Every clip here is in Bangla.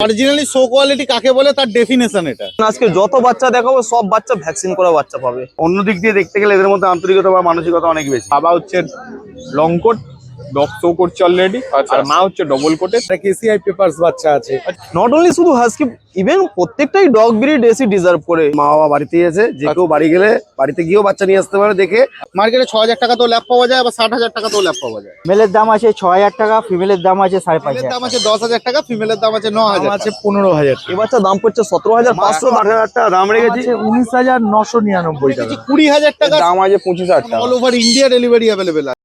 অরিজিনালি শো কোয়ালিটি কাকে বলে তার ডেফিনেশন এটা। আজকে যত বাচ্চা দেখাবো সব বাচ্চা ভ্যাকসিন করা বাচ্চা পাবে। অন্য দিক দিয়ে দেখতে গেলে এদের মধ্যে আন্তরিকতা বা মানসিকতা অনেক বেশি। বাবা হচ্ছে লং কোট, ডগ শো করছে অলরেডি, আর মা হচ্ছে ডবল কোটের। কেসিআই পেপারস বাচ্চা আছে। নট অনলি শুধু হাস্কি, ইভেন প্রত্যেকটাই ডগ ব্রিড এসি ডিজার্ভ করে। মা বাবা বাড়িতেই আছে, যে কেউ বাড়ি গেলে বাড়িতে গিয়েও বাচ্চা নিয়ে আসতে পারে। দেখে মার্কেটে ৬,০০০ টাকা তো ল্যাব পাওয়া যায়, আবার ৬০,০০০ টাকা তো ল্যাব পাওয়া যায়। মেলের দাম আছে ৬,০০০ টাকা, ফিমেলের দাম আছে ৫,৫০০ মেলের দাম আছে ১০,০০০ টাকা, ফিমেলের দাম আছে ৯,০০০, আছে ১৫,০০০। এ বাচ্চা দাম পড়ছে ১৭,৫০০, ৮,০০০ টাকা দাম রেখেছি। ১৯,৯৯৯ টাকা। ২০,০০০ টাকা দাম আছে ২৫,০০০ টাকা। All over India delivery available আছে।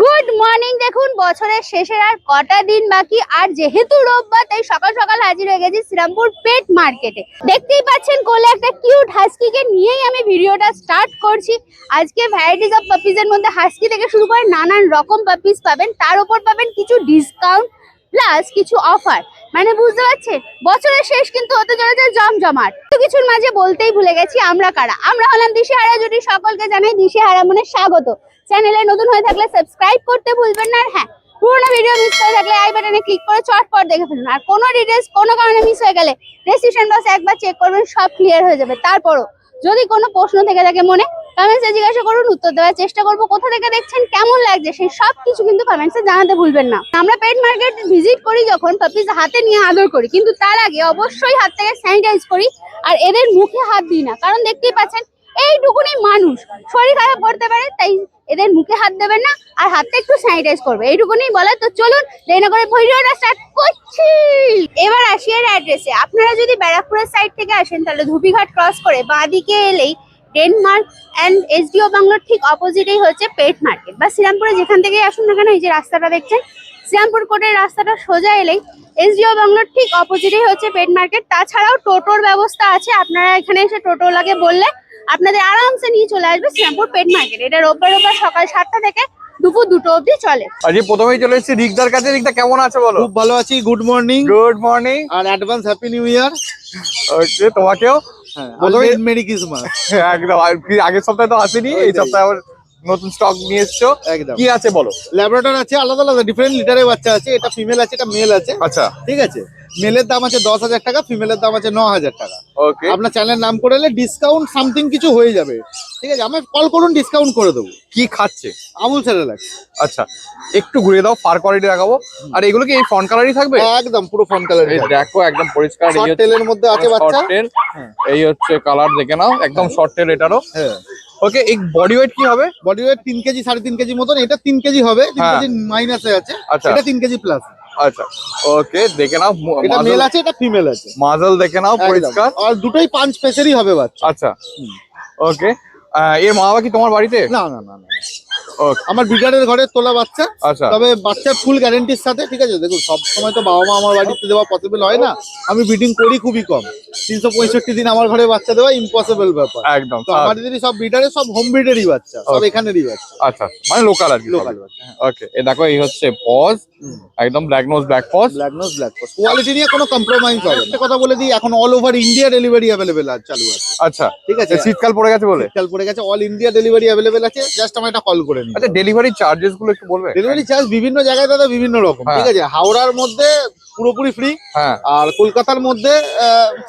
Good morning. দেখুন বছরের শেষের আর কটা দিন বাকি, আর যেহেতু রোববার তাই সকাল সকাল হাজির হয়ে গেছি শ্রীরামপুর পেট মার্কেটে। দেখতেই পাচ্ছেন কোলে একটা কিউট হাস্কিকে নিয়েই আমি ভিডিওটা স্টার্ট করছি। আজকে ভ্যারাইটিস অফ পাপিজের মধ্যে হাস্কি থেকে শুরু করে নানান রকম পাপিস পাবেন, তার উপর পাবেন কিছু ডিসকাউন্ট প্লাস কিছু অফার। মানে বুঝতে পারছেন বছরের শেষ কিন্তু হতে চলেছে জমজমাট। তো কিছুর মাঝে বলতেই ভুলে গেছি আমরা কারা। আমরা হলাম দিশেহারা জুটি। সকলকে জানাই দিশেহারা মনে স্বাগত। চ্যানেলে নতুন হয়ে থাকলে সাবস্ক্রাইব করতে ভুলবেন না। আর হ্যাঁ, পুরোনো ভিডিও মিস করে থাকলে আই বাটনে ক্লিক করে চটপট দেখে ফেলুন। আর কোনো ডিটেলস কোনো কারণে মিস হয়ে গেলে ডেসক্রিপশন বক্সে একবার চেক করবেন, সব ক্লিয়ার হয়ে যাবে। তারপরও যদি কোনো প্রশ্ন থেকে থাকে মনে, কমেন্টসে জিজ্ঞাসা করুন, উত্তর দেওয়ার চেষ্টা করবো। কোথা থেকে দেখছেন, কেমন লাগছে, সেই সব কিছু কিন্তু কমেন্টসে জানাতে ভুলবেন না। আমরা পেট মার্কেট ভিজিট করি যখন, পাপিস হাতে নিয়ে আদর করি, কিন্তু তার আগে অবশ্যই হাত থেকে স্যানিটাইজ করি। আর এদের মুখে হাত দিই না, কারণ দেখতেই পাচ্ছেন এইটুকুনি মানুষ, শরীর খারাপ করতে পারে, তাই এদের মুখে হাত দেবেন না আর হাতটা একটু স্যানিটাইজ করবে, এইটুকুনি বলে। তো চলুন দেরি না করে ভিডিওটা স্টার্ট করছি। এবার আসি এর অ্যাড্রেসে। আপনারা যদি ব্যারাকপুরের সাইড থেকে আসেন তাহলে ধুপিঘাট ক্রস করে বাঁদিকে এলেই ডেনমার্ক অ্যান্ড এসডিও বাংলোর ঠিক অপোজিটেই হচ্ছে পেট মার্কেট। বা শ্রীরামপুরে যেখান থেকেই আসুন না কেন, এই যে রাস্তাটা দেখছেন শ্রীরামপুর কোর্টের রাস্তাটা সোজা এলেই এসডিও বাংলোর ঠিক অপোজিটেই হচ্ছে পেট মার্কেট। তাছাড়াও টোটোর ব্যবস্থা আছে, আপনারা এখানে এসে টোটো লাগে বললে আপনাদের আরামসে নিয়ে চলে আসবে শ্রীরামপুর পেট মার্কেট। এটা রোববার সকাল ৭টা থেকে দুপুর ২টো অবধি চলে। আজকে প্রথমেই চলে এসেছি রিকদার কাছে। রিকদা কেমন আছে বলো? খুব ভালো আছি। Good morning. গুড মর্নিং আর অ্যাডভান্স হ্যাপি নিউ ইয়ার। ওকে, তোমাকেও মেরি ক্রিসমাস। একদম। আর কি আগের সপ্তাহে তো আসেনি, এই সপ্তাহে আবার নতুন স্টক নিয়ে এসছো। একদম। কি আছে বলো? ল্যাব্রাডর আছে, আলাদা আলাদা ডিফারেন্ট লিটারের বাচ্চা আছে। এটা ফিমেল আছে, এটা মেল আছে। আচ্ছা, ঠিক আছে। মেলের দাম আছে ১০,০০০ টাকা, ফিমেলের দাম আছে ৯,০০০ টাকা। ওকে। আপনার চ্যানেল নাম করে এলে ডিসকাউন্ট সামথিং কিছু হয়ে যাবে। ঠিক আছে, আমায় কল করুন, ডিসকাউন্ট করে দেবো। কি খাচ্ছে? আমুল সেরেলাক্স। আচ্ছা, একটু ঘুরে দাও, ফার কোয়ালিটি দেখাবো। আর এগুলো কি এই ফ্রন্ট কালারই থাকবে? একদম পুরো ফ্রন্ট কালার। এই দেখো একদম পরিষ্কার। এই শর্ট টেলের মধ্যে আছে বাচ্চা। শর্ট টেল, এই হচ্ছে কালার দেখে নাও, একদম শর্ট টেল এটারও। হ্যাঁ। ওকে, এই বডি ওয়েট কি হবে? বডি ওয়েট ৩ কেজি ৩.৫ কেজি মতন। এটা ৩ কেজি হবে, ৩ হ্যাঁ। কেজি মাইনাসে আছে। আচ্ছা। এটা 3 কেজি প্লাস। আচ্ছা, ওকে, দেখে নাও। এটা মেল আছে, এটা ফিমেল আছে। মাজল দেখে নাও পরিষ্কার। আর দুটোই 5 পেসেরই হবে বাচ্চা। আচ্ছা, ওকে। এর মা বাবা কি তোমার বাড়িতে? না না না না, ওকে, আমার বিডারের ঘরে তোলা বাচ্চা। আচ্ছা। তবে বাচ্চার ফুল গ্যারান্টির সাথে। ঠিক আছে, দেখুন সব সময় তো বাবা মা আমার বাড়িতে দেওয়া পসিবল হয় না। আমি ব্রিডিং করি খুবই কম। ৩৬৫ দিন আমার ঘরে বাচ্চা দেওয়া ইম্পসিবল ব্যাপার। একদম। তো আমার দিদি সব ব্রিডারের, সব হোম ব্রিডেরই বাচ্চা, সব এখানেরই বাচ্চা। আচ্ছা, মানে লোকাল আর কি। লোকাল বাচ্চা। ওকে, এই দেখো এই হচ্ছে পজ, একদম black nose black paws. Black nose black paws. Quality নিয়ে কোনো কম্প্রোমাইজ হবে না। একটা কথা বলে দিই, এখন all over India delivery available আছে, চালু আছে। আচ্ছা, ঠিক আছে। শীতকাল পড়ে গেছে বলে? শীতকাল পড়ে গেছে, অল ইন্ডিয়া ডেলিভারি অ্যাভেলেবেল আছে। জাস্ট আমার একটা কল করে নিন। আচ্ছা, ডেলিভারি চার্জেস গুলো একটু বলবে? ডেলিভারি চার্জ বিভিন্ন জায়গায় দাদা বিভিন্ন রকম। ঠিক আছে, হাওড়ার মধ্যে পুরোপুরি ফ্রি। হ্যাঁ। আর কলকাতার মধ্যে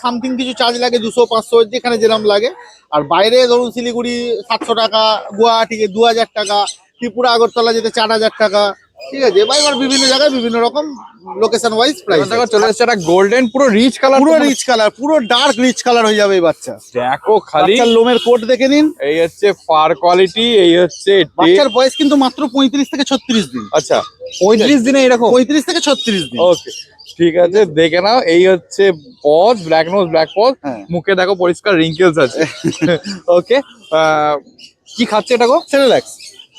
সামথিং কিছু চার্জ লাগে, ২০০-৫০০, যেখানে যেরকম লাগে। আর বাইরে ধরুন শিলিগুড়ি ৭০০ টাকা, গুয়াহাটি ২,০০০ টাকা, ত্রিপুরা আগরতলা যেতে ৪,০০০ টাকা। ঠিক আছে, এবার বিভিন্ন জায়গায় বিভিন্ন রকম লোকেশন ওয়াইজ প্রাইস। দেখো চলে এসেছে একটা গোল্ডেন, পুরো রিচ কালার। পুরো রিচ কালার, পুরো ডার্ক রিচ কালার হয়ে যাবে এই বাচ্চা। দেখো খালি বাচ্চার লোমের কোট দেখে নিন। এই হচ্ছে ফার কোয়ালিটি, এই হচ্ছে বাচ্চার বয়স কিন্তু মাত্র ৩৫ থেকে ৩৬ দিন। আচ্ছা, ৩৫ দিনে এরকম? ৩৫ থেকে ৩৬ দিন। ওকে, ঠিক আছে, দেখে নাও। এই হচ্ছে paws, black nose black paws. মুখে দেখো পরিষ্কার রিঙ্কেলস আছে। ওকে, কি খাচ্ছে এটা গো? Cerelac,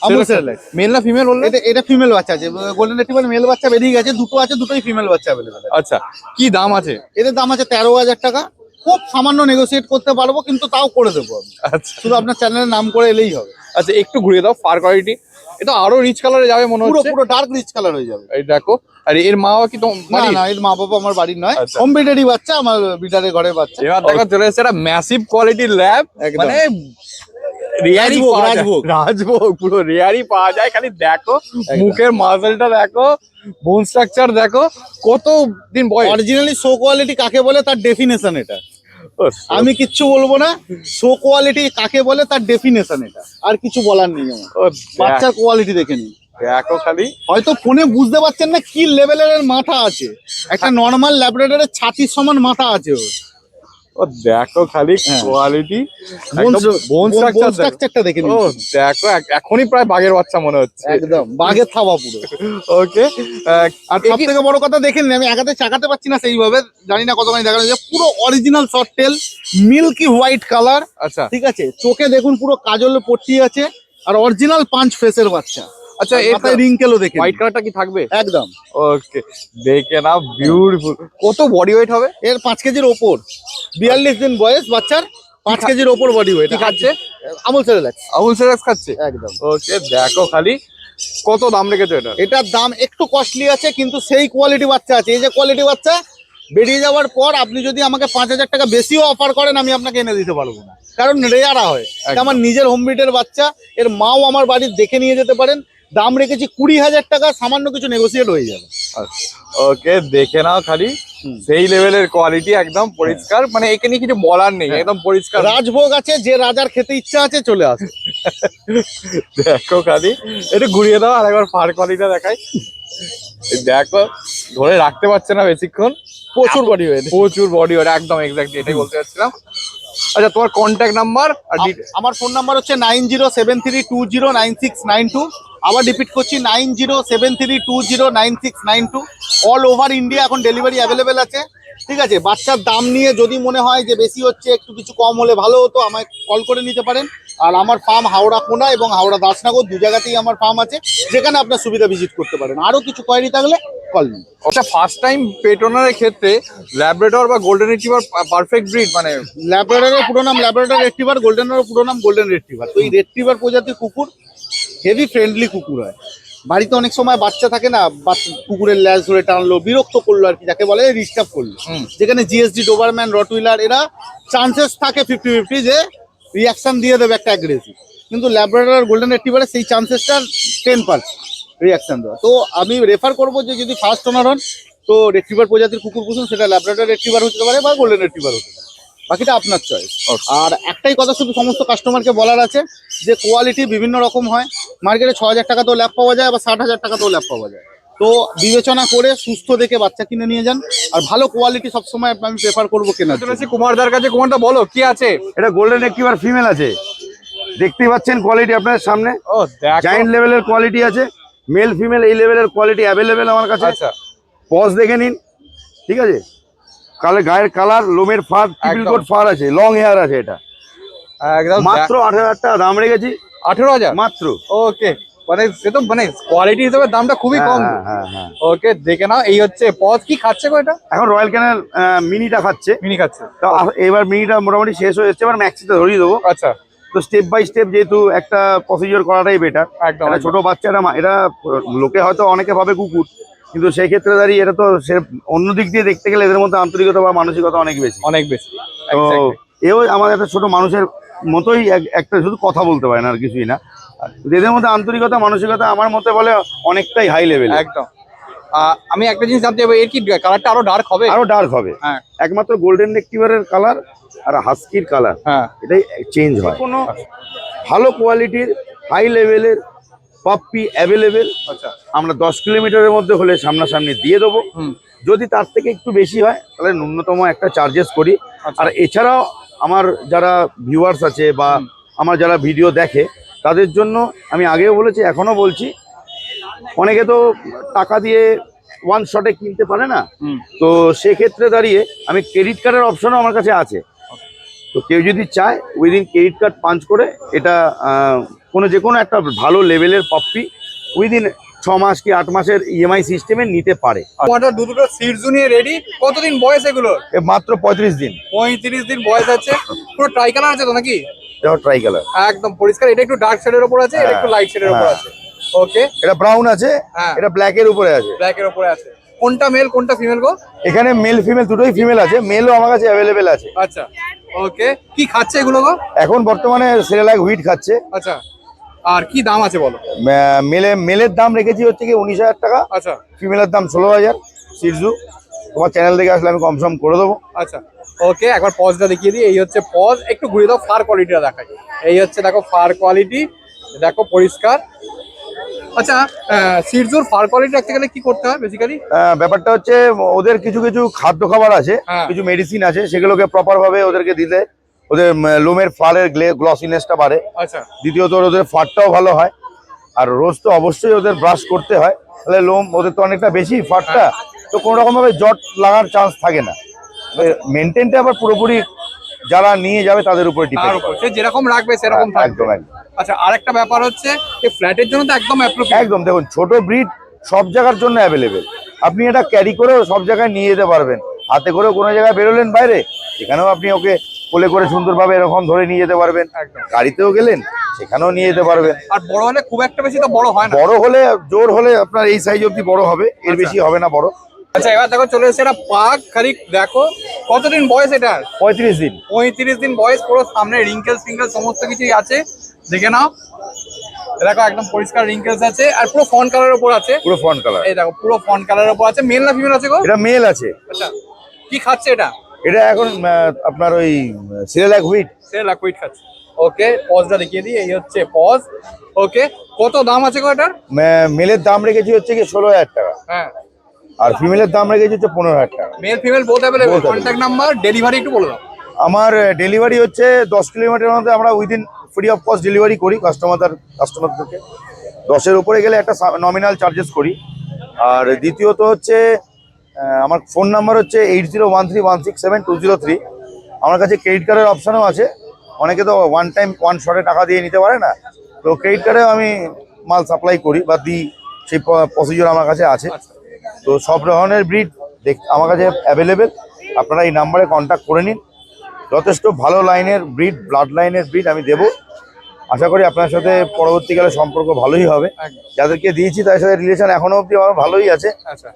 Amul cerelac. মেল না ফিমেল বললে? এটা ফিমেল বাচ্চা আছে। গোল্ডেন রিট্রিভার মেল বাচ্চা বেরিয়ে গেছে, দুটো আছে, দুটোই ফিমেল বাচ্চা अवेलेबल আছে। আচ্ছা, কি দাম আছে? এদের দাম আছে ১৩,০০০ টাকা। খুব সামান্য নেগোসিয়েট করতে পারবো, কিন্তু তাও করে দেবো আমি। আচ্ছা, শুধু আপনার চ্যানেলের নাম করে এলেই হবে। আচ্ছা, একটু ঘুরিয়ে দাও ফার কোয়ালিটি। এটা আরো রিচ কালারে যাবে মনে পুরো হচ্ছে। পুরো ডার্ক রিচ কালার হয়ে যাবে। এই দেখো, আর এর মা বাবা কি তো না না, এর মা বাবা আমার বাড়ির নয়, আচ্ছা। হোম ব্রিডেরই বাচ্চা, আমার ব্রিডারের ঘরের বাচ্চা। এবার দেখো চলে এসেছে একটা ম্যাসিভ কোয়ালিটির ল্যাব, একদম। মানে রেয়ারি রাজভোগ, রাজভোগ রাজভোগ। রাজভোগ পুরো রেয়ারি পাওয়া যায়। খালি দেখো মুখের মাসেলটা দেখো, বোন স্ট্রাকচার দেখো, কত দিন বয়স। অরিজিনালি শো কোয়ালিটি কাকে বলে তার ডেফিনেশন এটা, ও, আমি কিচ্ছু বলবো না। শো কোয়ালিটি কাকে বলে তার ডেফিনেশন এটা, আর কিছু বলার নেই আমার। ও, বাচ্চার কোয়ালিটি দেখে নিন। দেখো খালি, হয়তো ফোনে বুঝতে পারছেন না কি লেভেলের মাথা আছে, একটা নর্মাল ল্যাবরেটরের ছাতির সমান মাথা আছে ওর। ও দেখো খালি হ্যাঁ। কোয়ালিটি, বোন স্ট্রাকচারটা দেখে নিন। ও দেখো এখনই প্রায় বাঘের বাচ্চা মনে হচ্ছে। একদম বাঘের থাবা পুরো। ওকে, আর সব থেকে বড় কথা দেখেন, আমি একাতে চাকাতে পারছি না সেইভাবে, জানি না কতখানি দেখানো যায়। পুরো original short tail, milky white colour, আচ্ছা ঠিক আছে। চোখে দেখুন পুরো কাজল পট্টি আছে, আর অরিজিনাল পাঁচ ফেসের বাচ্চা। আচ্ছা, আর মাথায় রিঙ্কেলও দেখে হোয়াইট কালারটা কি থাকবে? একদম। ওকে, দেখে না বিউটিফুল। কত বডি ওয়েট হবে? এর 5 কেজির ওপর, 42 দিন বয়স বাচ্চার, 5 কেজির ওপর বডি ওয়েট। কি খাচ্ছে? আমুল সেরেলাক্স। আবুল সেরাক্স খাচ্ছে। একদম। ওকে, দেখো খালি কত দাম রেখেছো এটা? এটার দাম একটু কস্টলি আছে, কিন্তু সেই কোয়ালিটি বাচ্চা আছে। এই যে কোয়ালিটি বাচ্চা বেরিয়ে যাওয়ার পর আপনি যদি আমাকে 5,000 টাকা বেশিও অফার করেন, আমি আপনাকে এনে দিতে পারবো না, কারণ রেয়ারা হয়। এটা আমার নিজের হোম ব্রিডের বাচ্চা, এর মাও আমার বাড়ির, দেখে নিয়ে যেতে পারেন। দাম রেখেছি 20,000 টাকা, সামান্য কিছু নেগোসিয়েট হয়ে যাবে। ওকে, দেখে নাও খালি সেই লেভেলের কোয়ালিটি, একদম পরিষ্কার, মানে এখানে কিছু বলার নেই, একদম পরিষ্কার। রাজভোগ আছে, যে রাজার খেতে ইচ্ছা আছে চলে আসে। দেখো খালি, একটু ঘুরিয়ে দাও আর একবার ফার কোয়ালিটিটা দেখাই। এই দেখো, ধরে রাখতে পারছে না বেশিক্ষণ, প্রচুর বডি ওয়েট। প্রচুর বডি ওটা, একদম এক্স্যাক্টলি এটাই বলতে চাচ্ছিলাম। আচ্ছা, তোমার কন্ট্যাক্ট নাম্বার আর আমার ফোন নাম্বার হচ্ছে 9073209692। আবার রিপিট করছি, 9073209692। অল ওভার ইন্ডিয়া এখন ডেলিভারি অ্যাভেলেবেল আছে, ঠিক আছে। বাচ্চার দাম নিয়ে যদি মনে হয় যে বেশি হচ্ছে, একটু কিছু কম হলে ভালো হতো, আমায় কল করে নিতে পারেন। আর আমার ফার্ম হাওড়া কোনা এবং হাওড়া দাসনগর, দু জায়গাতেই আমার ফার্ম আছে, যেখানে আপনার সুবিধা ভিজিট করতে পারেন। আরও কিছু কোয়ারি থাকলে কল নিন। আচ্ছা, ফার্স্ট টাইম পেট ওনারের ক্ষেত্রে ল্যাব্রাডর বা গোল্ডেন রিট্রিভার পারফেক্ট ব্রিড, মানে ল্যাব্রাডরের পুরো নাম ল্যাব্রাডর রেট্রিভার, গোল্ডেনেরও পুরো নাম গোল্ডেন রেট্রিভার। তো এই রেট্রিভার প্রজাতির কুকুর হেভি ফ্রেন্ডলি কুকুর হয়। বাড়িতে অনেক সময় বাচ্চা থাকে না, কুকুরের ল্যাজ ধরে টানলো, বিরক্ত করলো আর কি, যাকে বলে ডিস্টার্ব করলো। যেখানে জিএসডি, ডোবারম্যান, রটউইলার, এরা চান্সেস থাকে 50-50 যে রিয়াকশন দিয়ে দেবে একটা অ্যাগ্রেসিভ, কিন্তু ল্যাব্রাডর আর গোল্ডেন রেট্রিভারে সেই চান্সেসটা 10% রিয়াকশন দেওয়া। তো আমি রেফার করবো যে যদি ফার্স্ট ওনার হন, তো রেট্রিভার প্রজাতির কুকুর পুষুন, সেটা ল্যাব্রাডর রেট্রিভার হতে পারে বা গোল্ডেন রেট্রিভার হতে পারে, বাকিটা আপনার চয়েস। আর একটাই কথা শুধু সমস্ত কাস্টমারকে বলার আছে যে কোয়ালিটি বিভিন্ন রকম হয়। মার্কেটে 6,000 টাকাতেও ল্যাব পাওয়া যায়, আবার 60,000 টাকাতেও ল্যাব পাওয়া যায়। তো বিবেচনা করে সুস্থ দেখে বাচ্চা কিনে নিয়ে যান, আর ভালো কোয়ালিটি সবসময় আমি প্রেফার করবো কেনার জন্য। কুমারদার কাছে। কুমারদা বলো কি আছে? এটা গোল্ডেন রেট্রিভার ফিমেল আছে, দেখতেই পাচ্ছেন কোয়ালিটি আপনাদের সামনে। ও দেখো, জায়ান্ট লেভেলের কোয়ালিটি আছে, মেল ফিমেল এই লেভেলের কোয়ালিটি অ্যাভেলেবেল আমার কাছে। আচ্ছা, পজ দেখে নিন, ঠিক আছে। গায়ের কালার, লোমের ফার, ট্রিপল একদম। কোট ফার আছে, লং হেয়ার আছে। এটা একদম মাত্র 18,000 টাকা দাম রেখেছি, 18,000 মাত্র। ওকে, মানে সে তো মানে কোয়ালিটি হিসেবে দামটা খুবই কম। হ্যাঁ, হ্যাঁ, হ্যাঁ। ওকে, দেখে নাও। এই হচ্ছে পথ, কি খাচ্ছে গো এটা? এখন রয়্যাল ক্যানেল মিনিটা খাচ্ছে, মিনি খাচ্ছে। তো এবার মিনিটা মোটামুটি শেষ হয়ে যাচ্ছে, এবার ম্যাক্সিটা ধরিয়ে দেবো। আচ্ছা, তো স্টেপ বাই স্টেপ যেহেতু একটা প্রসিডিওর করাটাই বেটার। একদম, একটা একদম। ছোট বাচ্চারা এরা লোকে হয়তো অনেকে ভাবে কুকুর, কিন্তু সেই ক্ষেত্রে দাঁড়িয়ে এটা তো সে অন্য দিক দিয়ে দেখতে গেলে এদের মধ্যে আন্তরিকতা বা মানসিকতা অনেক বেশি। অনেক বেশি। তো Exactly. এও আমাদের একটা ছোট মানুষের মতোই একটা, শুধু কথা বলতে পারে না আর কিছুই না। এদের মধ্যে আন্তরিকতা, মানসিকতা আমার মতে বলে অনেকটাই হাই লেভেল। একদম। আমি একটা জিনিস জানতে চাইবো, এর কি কালারটা আরো ডার্ক হবে? আরো ডার্ক হবে। হ্যাঁ। একমাত্র গোল্ডেন রেট্রিভারের কালার আর হাস্কির কালার হ্যাঁ, এটাই চেঞ্জ হয়। কোনো ভালো কোয়ালিটির হাই লেভেলের পাপ্পি অ্যাভেলেবেল আচ্ছা, আমরা 10 কিলোমিটারের মধ্যে হলে সামনাসামনি দিয়ে দেবো। হুম, যদি তার থেকে একটু বেশি হয় তাহলে ন্যূনতম একটা চার্জেস করি। আচ্ছা। আর এছাড়াও আমার যারা ভিউয়ার্স আছে বা আমার যারা ভিডিও দেখে তাদের জন্য আমি আগেও বলেছি, এখনো বলছি, অনেকে তো টাকা দিয়ে ওয়ান শটে কিনতে পারে না। হুম, তো সেক্ষেত্রে দাঁড়িয়ে আমি ক্রেডিট কার্ডের অপশনও আমার কাছে আছে। তো কেউ যদি চায় উইদিন ক্রেডিট কার্ড পাঞ্চ করে এটা যে কোনো একটা ভালো লেভেলের পাপ্পি উইদিন 6 মাস কি 8 মাসের ইএমআই সিস্টেমে নিতে পারে। তোমাদের দুটো সিটজু নিয়ে রেডি। কতদিন বয়স এগুলো? মাত্র 35 দিন। 35 দিন বয়স আছে। পুরো ট্রাই কালার আছে তো নাকি? এটা ট্রাই কালার। একদম পরিষ্কার। এটা একটু ডার্ক শেডের উপর আছে, এটা একটু লাইট শেডের উপর আছে। ওকে, এটা ব্রাউন আছে, হ্যাঁ। এটা ব্ল্যাক এর উপরে আছে। ব্ল্যাক এর উপরে আছে। কোনটা মেল কোনটা ফিমেল গো? এখানে মেল ফিমেল দুটোই ফিমেল আছে, মেলও আমার কাছে অ্যাভেলেবেল আছে। আচ্ছা, ওকে, কি খাচ্ছে এগুলো গো? এখন বর্তমানে সেরেলাক হুইট খাচ্ছে। আচ্ছা, আর কি দাম আছে বলো? মেলের দাম রেখেছি হচ্ছে কি 19,000 টাকা, আচ্ছা ফিমেলের দাম 16,000। সিরজু তোমার চ্যানেল থেকে আসলে আমি কম সম করে দেবো। আচ্ছা, ওকে, একবার পজটা দেখিয়ে দিই। এই হচ্ছে পজ, একটু ঘুরে দাও, ফার কোয়ালিটিটা দেখাই। এই হচ্ছে দেখো ফার কোয়ালিটি, দেখো পরিষ্কার। আচ্ছা, সিরজুর ফার কোয়ালিটি রাখতে গেলে কি করতে হয় বেসিক্যালি? ব্যাপারটা হচ্ছে ওদের কিছু কিছু খাদ্য খাবার আছে, হ্যাঁ। কিছু মেডিসিন আছে, সেগুলোকে প্রপার ভাবে ওদেরকে দিলে ওদের লোমের ফারের গ্লসিনেসটা বাড়ে। আচ্ছা, দ্বিতীয়ত ওদের ফারটাও ভালো হয়। আর রোজ তো অবশ্যই ওদের ব্রাশ করতে হয়, তাহলে লোম ওদের তো অনেকটা বেশি ফারটা, তো কোনো রকম ভাবে জট লাগার চান্স থাকে না। মেনটেনটা আবার পুরোপুরি যারা নিয়ে যাবে তাদের উপরে তার ডিপেন্ড উপর করে। সে যেরকম রাখবে সেরকম থাকবে। একদম একদম আচ্ছা, আরেকটা ব্যাপার হচ্ছে এই ফ্ল্যাটের জন্য তো একদম অ্যাপ্রোপ্রিয়েট। একদম দেখুন, ছোট ব্রিড সব জায়গার জন্য অ্যাভেলেবেল। আপনি এটা ক্যারি করেও সব জায়গায় নিয়ে যেতে পারবেন, হাতে করেও কোনো জায়গায় বেরোলেন বাইরে, সেখানেও আপনি ওকে কোলে করে সুন্দরভাবে এরকম ধরে নিয়ে যেতে পারবেন। একদম। গাড়িতেও গেলেন সেখানেও নিয়ে যেতে পারবেন। আর বড় হলে খুব একটা বেশি তো বড় হয় না। বড় হলে জোর হলে আপনার এই সাইজ অবধি বড় হবে, এর আচ্ছা। বেশি হবে না বড়। আচ্ছা, এবার দেখো চলে এসেছে এটা পাক খারিক। দেখো কতদিন বয়স এটার? 35 দিন। 35 দিন বয়স, পুরো সামনে রিঙ্কেল ফিঙ্কেল সমস্ত কিছুই আছে, দেখে নাও। দেখো একদম পরিষ্কার রিঙ্কেলস আছে, আর পুরো ফন কালারের উপর আছে। পুরো ফন কালার। এই দেখো পুরো ফন কালারের উপর আছে। মেল না ফিমেল আছে গো? এটা মেল আছে। আচ্ছা, কি খাচ্ছে এটা? এটা এখন আপনার ওই সিরেলাক হুইট। সে লাকুইড খাচ্ছে। ওকে, পজটা দেখিয়ে দিই। এই হচ্ছে পজ। ওকে, কত দাম আছে গো এটার? মেলের দাম রেখেছি হচ্ছে কি 16,000 টাকা, হ্যাঁ, আর ফিমেলের দাম রেখেছি হচ্ছে 15,000 টাকা। Male female both available. Both contact number, delivery একটু বলে দাও। আমার ডেলিভারি হচ্ছে 10 কিলোমিটার মধ্যে আমরা within free of cost delivery করি কাস্টমারদেরকে। 10-এর উপরে গেলে একটা নমিনাল চার্জেস করি। আর দ্বিতীয়ত হচ্ছে আমার ফোন নাম্বার হচ্ছে 8013167203। আমার কাছে ক্রেডিট কার্ডের অপশানও আছে। অনেকে তো ওয়ান টাইম ওয়ান শটে টাকা দিয়ে নিতে পারে না, তো ক্রেডিট কার্ডেও আমি মাল সাপ্লাই করি বা দিই, সেই প্রসিজিওর আমার কাছে আছে। তো সব ধরনের ব্রিড আমার কাছে অ্যাভেলেবেল। আপনারা এই নাম্বারে কন্ট্যাক্ট করে নিন। যথেষ্ট ভালো লাইনের ব্রিড, ব্লাড লাইনের ব্রিড আমি দেবো। আশা করি আপনার সাথে পরবর্তীকালে সম্পর্ক ভালোই হবে। একদম। যাদেরকে দিয়েছি তাদের সাথে রিলেশন এখনো অবধি আমার ভালোই আছে। আচ্ছা,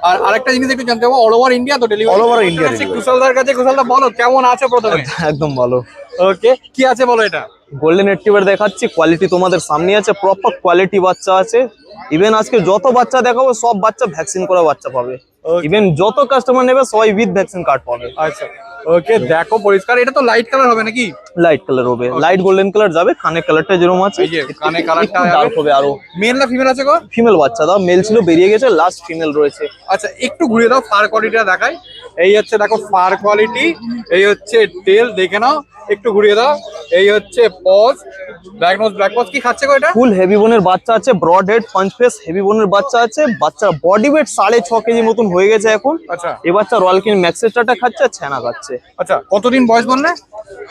আর আরেকটা জিনিস একটু জানতে হবে, অল ওভার ইন্ডিয়া তো delivery? All over India delivery। কুশলদার কাছে, কুশলদা বলো কেমন আছে প্রথমে? একদম ভালো। ওকে, কি আছে বলো এটা? গোল্ডেন রিট্রিভার দেখাচ্ছি, কোয়ালিটি তোমাদের সামনে আছে, প্রপার কোয়ালিটি বাচ্চা আছে। ইভেন আজকে যত বাচ্চা দেখাবো সব বাচ্চা ভ্যাকসিন করা বাচ্চা পাবে। Okay. ইভেন যত কাস্টমার নেবে সবাই উইথ ভ্যাকসিন কার্ড পাবে। আচ্ছা, ওকে, দেখো পরিষ্কার। এটা তো লাইট কালার হবে নাকি? লাইট কালার হবে, লাইট গোল্ডেন কালার যাবে, কানের কালারটা যেরকম আছে এই যে কানে কালারটা ডার্ক হবে আরো। মেল না ফিমেল আছে গো? ফিমেল বাচ্চা দাও, মেল ছিল বেরিয়ে গেছে, লাস্ট ফিমেল রয়েছে। আচ্ছা, একটু ঘুরিয়ে দাও, ফার কোয়ালিটিটা দেখাই। এই হচ্ছে দেখো ফার কোয়ালিটি, এই হচ্ছে টেল, দেখে নাও। একটু ঘুরিয়ে দাও। এই হচ্ছে paws, black nose black paws. কি খাচ্ছে গো এটা? ফুল হেভি বোনের বাচ্চা আছে, ব্রড হেড পাঁচ ফেস হেভি বোনের বাচ্চা আছে। বাচ্চার বডি ওয়েট 6.5 কেজি মতন হয়ে গেছে এখন। আচ্ছা, এই বাচ্চা রয়্যাল কিং ম্যাক্সেসটারটা খাচ্ছে আর ছানা খাচ্ছে। আচ্ছা, কতদিন বয়স বললে?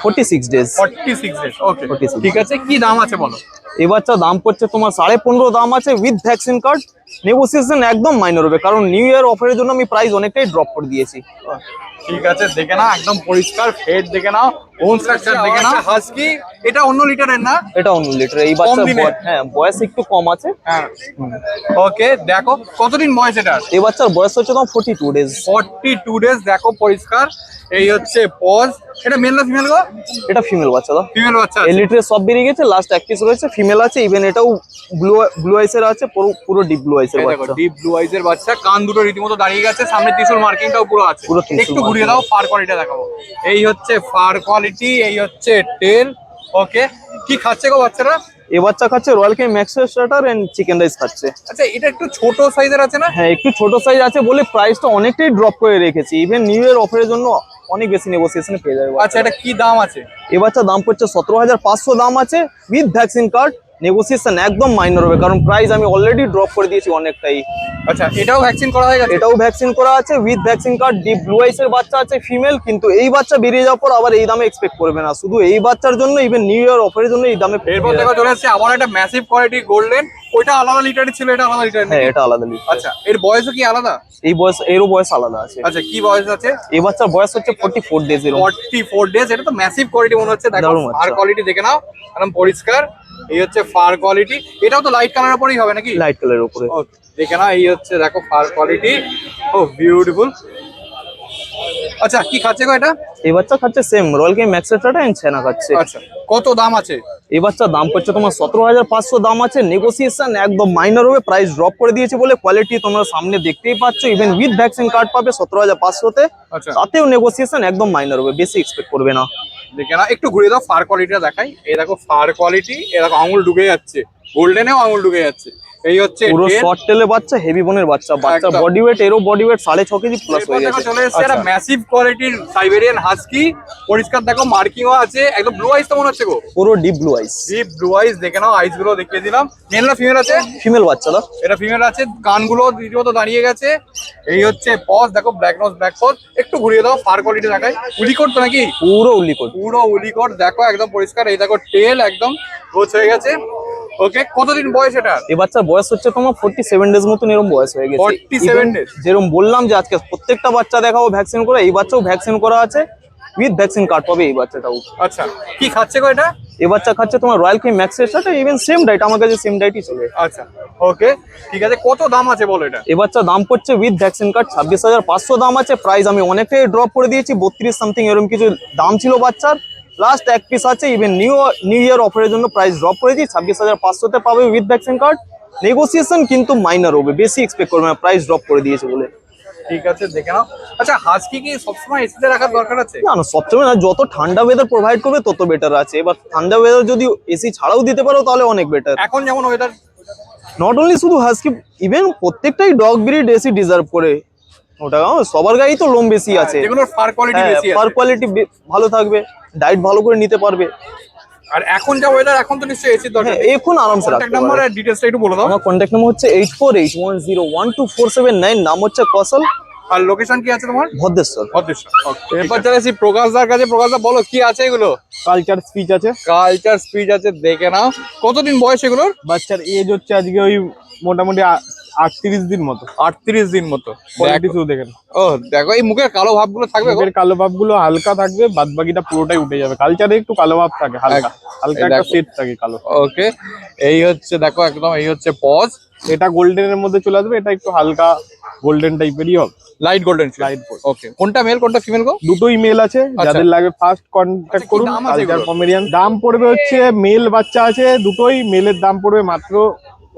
46 ডেজ। 46 ডেজ। ওকে, 46 ঠিক আছে। কি দাম আছে বলো? এই বাচ্চা দাম পড়ছে তোমার 15.5 দাম আছে উইথ ভ্যাকসিন কার্ড। নেগোসিয়েশন একদম মাইনর হবে, কারণ নিউ ইয়ার অফারের জন্য আমি প্রাইস অনেকটাই ড্রপ করে দিয়েছি। ঠিক আছে, দেখে নাও, একদম পরিষ্কার ফেড দেখে নাও, বোন স্ট্রাকচার দেখে নাও। হাস্কি, এটা অন্য লিটারের না? এটা অন্য লিটার। এই বাচ্চার দিনের? হ্যাঁ বয়স একটু কম আছে। হ্যাঁ, ওকে, দেখো কতদিন বয়স এটা? এই বাচ্চার বয়স হচ্ছে তোমার 42 ডেজ। 42 ডেজ। দেখো পরিষ্কার। এই হচ্ছে পজ। এটা মেল না ফিমেল গো? এটা ফিমেল বাচ্চা দাও। ফিমেল বাচ্চা এই আছে। লিটারে সব বেরিয়ে গেছে, লাস্ট এক পিস রয়েছে, ফিমেল আছে। ইভেন এটাও ব্লু আইসের আছে, পুরো ডিপ ব্লু আইসের এই দেখো বাচ্চা। ডিপ ব্লু আইজ এর বাচ্চা, কান দুটো রীতিমতো দাঁড়িয়ে গেছে, সামনে ত্রিশূল মার্কিংটাও পুরো আছে। পুরো ত্রিশূল একটু ঘুরিয়ে দাও, ফার কোয়ালিটি দেখাবো। এই হচ্ছে ফার কোয়ালিটি, এই হচ্ছে টেল। ওকে, কি খাচ্ছে গো বাচ্চারা? এই বাচ্চা খাচ্ছে রয়্যাল কিং ম্যাক্সেস স্টার্টার এন্ড চিকেন রাইস খাচ্ছে। আচ্ছা, এটা একটু ছোট সাইজের আছে না? হ্যাঁ একটু ছোট সাইজ আছে বলে প্রাইসটা অনেকটাই ড্রপ করে রেখেছি। ইভেন নিউ ইয়ার অফারের জন্য অনেক বেশি নেগোসিয়েশনে পেয়ে যাবে। আচ্ছা, এটা কি দাম আছে? এই বাচ্চার দাম পড়ছে 17,500 দাম আছে উইথ ভ্যাকসিন কার্ড। নেগোসিয়েশন একদম মাইনর হবে, কারণ প্রাইস আমি অলরেডি ড্রপ করে দিয়েছি অনেকটাই। আচ্ছা, এটাও ভ্যাকসিন করা হয়ে গেছে? এটাও ভ্যাকসিন করা আছে with vaccine card. Deep blue আইসের বাচ্চা আছে ফিমেল, কিন্তু এই বাচ্চা বেরিয়ে যাওয়ার পর আবার এই দামে এক্সপেক্ট করবে না, শুধু এই বাচ্চার জন্য। ইভেন নিউ ইয়ার অফারের জন্য এই দামে পেয়ে এরপর যাবে। দেখো চলে আসছে আবার একটা ম্যাসিভ কোয়ালিটি গোল্ডেন। ওইটা আলাদা লিটারের ছিল, এটা আলাদা লিটারের? হ্যাঁ এটা আলাদা লিটার। আচ্ছা, এর বয়সও কি আলাদা? এই বয়স, এরও বয়স আলাদা আছে। আচ্ছা, কি বয়স আছে? এই বাচ্চার বয়স হচ্ছে 44 ডেজ এর। 44 ডেজ। এটা তো ম্যাসিভ কোয়ালিটি মনে হচ্ছে। দেখো দারুণ আর বাচ্চা। কোয়ালিটি দেখে নাও, একদম পরিষ্কার। এই হচ্ছে ফার কোয়ালিটি, এটাও তো লাইট কালারের উপরেই হবে নাকি? লাইট কালারের উপরে। ও দেখে না, এই হচ্ছে দেখো ফার কোয়ালিটি, ও বিউটিফুল। আচ্ছা কি খাচ্ছে গো এটা? এই বাচ্চা খাচ্ছে সেম রয়্যাল কেম ম্যাক্সেট্রাটা এন্ড ছেনা খাচ্ছে। আচ্ছা কত দাম আছে? এই বাচ্চার দাম পড়ছে তোমার 17,500 দাম আছে, নেগোসিয়েশন একদম মাইনর হবে, প্রাইস ড্রপ করে দিয়েছে বলে কোয়ালিটি তোমরা সামনে দেখতেই পাচ্ছ, ইভেন উইথ ভ্যাকসিন কার্ড পাবে 17,500-তে, আচ্ছা তাতেও নেগোসিয়েশন একদম মাইনর হবে, বেশি এক্সপেক্ট করবে না। দেখে না, একটু ঘুরে দাও ফার কোয়ালিটিটা দেখাই। এই দেখো ফার কোয়ালিটি, এ দেখো আঙুল ঢুকে যাচ্ছে, গোল্ডেনেও আঙুল ঢুকে যাচ্ছে। এই হচ্ছে পুরো tail। শর্ট টেলে বাচ্চা, হেভি বোনের বাচ্চা, বাচ্চার একদম। বডি ওয়েট এরও বডি ওয়েট 6.5 কেজি প্লাস এরপর হয়ে দেখো গেছে। চলে এসেছে একটা ম্যাসিভ কোয়ালিটির সাইবেরিয়ান হাস্কি, পরিষ্কার দেখো মার্কিংও আছে, একদম ব্লু আইস তো মনে হচ্ছে গো, পুরো ডিপ ব্লু আইস। ডিপ ব্লু আইস। দেখে নাও আইস গুলো দেখিয়ে দিলাম। মেল না ফিমেল আছে? ফিমেল বাচ্চা দা। এটা ফিমেল আছে, কানগুলো রীতিমতো দাঁড়িয়ে গেছে। এই হচ্ছে পজ, দেখো ব্ল্যাক নোজ ব্ল্যাক পজ। একটু ঘুরিয়ে দাও ফার কোয়ালিটি দেখাই। উলিকোট তো নাকি? পুরো উলিকোট। পুরো উলিকোট দেখো একদম পরিষ্কার। এই দেখো টেল একদম গোছ হয়ে গেছে। ওকে, কতদিন বয়স এটা? এই বাচ্চার বয়স হচ্ছে তোমার 47 ডেজ মতন এরকম বয়স হয়ে গেছে। 47 Even days? যেরকম বললাম যে আজকে প্রত্যেকটা বাচ্চা দেখাবো ভ্যাকসিন করে, এই বাচ্চাও ভ্যাকসিন করা আছে, উইথ ভ্যাকসিন কার্ড পাবে এই বাচ্চাটাও। আচ্ছা কি খাচ্ছে গো এটা? এই বাচ্চা খাচ্ছে তোমার রয়্যাল কেম ম্যাক্সের সাথে, ইভেন সেম ডাইট, আমার কাছে সেম ডাইটই চলে। আচ্ছা ওকে ঠিক আছে, কত দাম আছে বলো এটা? এই বাচ্চা দাম পড়ছে উইথ ভ্যাকসিন কার্ড 26,500 দাম আছে, প্রাইস আমি অনেকটাই ড্রপ করে দিয়েছি, 32 সামথিং এরকম কিছু দাম ছিল বাচ্চার, লাস্ট এক পিস আছে, ইভেন নিউ ইয়ার অফারের জন্য প্রাইস ড্রপ করেছি, 26,500-তে পাবে উইথ ভ্যাকসিন কার্ড, নেগোসিয়েশন কিন্তু মাইনর হবে, বেশি এক্সপেক্ট করবে না, প্রাইস ড্রপ করে দিয়েছে বলে। ঠিক আছে দেখে নাও। আচ্ছা হাস্কি কি সবসময় এসিতে রাখার দরকার আছে? না না, সবসময় না, যত ঠান্ডা ওয়েদার প্রোভাইড করবে তত বেটার আছে, এবার ঠান্ডা ওয়েদার যদি এসি ছাড়াও দিতে পারো তাহলে অনেক বেটার। এখন যেমন ওয়েদার, নট অনলি শুধু হাস্কি, ইভেন প্রত্যেকটাই ডগ ব্রিড এসি ডিজার্ভ করে, ওটা সবার গায়েই তো লোম বেশি আছে, যেগুলোর ফার কোয়ালিটি বেশি ফার আছে। কোয়ালিটি ভালো থাকবে, ডাইট ভালো করে নিতে পারবে। আর এখন যা ওয়েদার, এখন তো নিশ্চয়ই এসির দরকার। হ্যাঁ, এখন আরামসে কন্ট্যাক্ট রাখতে নাম্বার পারবে। আর ডিটেইলসটা একটু বলে দাও। আমার কন্ট্যাক্ট নাম্বার হচ্ছে 8481012479, নাম হচ্ছে কৌশল, আর লোকেশন কি আছে তোমার? ভদ্রেশ্বর। এরপর চলে আসি প্রকাশদার কাছে। প্রকাশদা বলো কি আছে এগুলো? কালচার স্পিচ আছে, কালচার স্পিচ আছে, দেখে নাও। কতদিন বয়স এগুলোর? বাচ্চার এজ হচ্ছে আজকে ওই মোটামুটি 38 দিন মতো। 38 দিন মতো। কোয়ালিটি শুধু দেখেন, ও দেখো, এই মুখের কালো ভাবগুলো থাকবে গো? মুখের কালো ভাবগুলো হালকা থাকবে, বাদ বাকিটা পুরোটাই উঠে যাবে। কালচারে একটু কালো ভাব থাকে, হালকা হালকা এই একটা দেখো। সেট থাকে কালো। ওকে, এই হচ্ছে দেখো একদম, এই হচ্ছে পজ, এটা গোল্ডেনের মধ্যে চলে আসবে, এটা একটু হালকা গোল্ডেন টাইপেরই হবে। Light golden. Light golden। ওকে, কোনটা মেল কোনটা ফিমেল গো? দুটোই মেল আছে, আচ্ছা। যাদের লাগে ফার্স্ট কন্ট্যাক্ট আচ্ছা, কি করুন। দাম আছে কালচার এগুলোর? পমেরিয়ান দাম পড়বে হচ্ছে, মেল বাচ্চা আছে দুটোই, মেলের দাম পড়বে মাত্র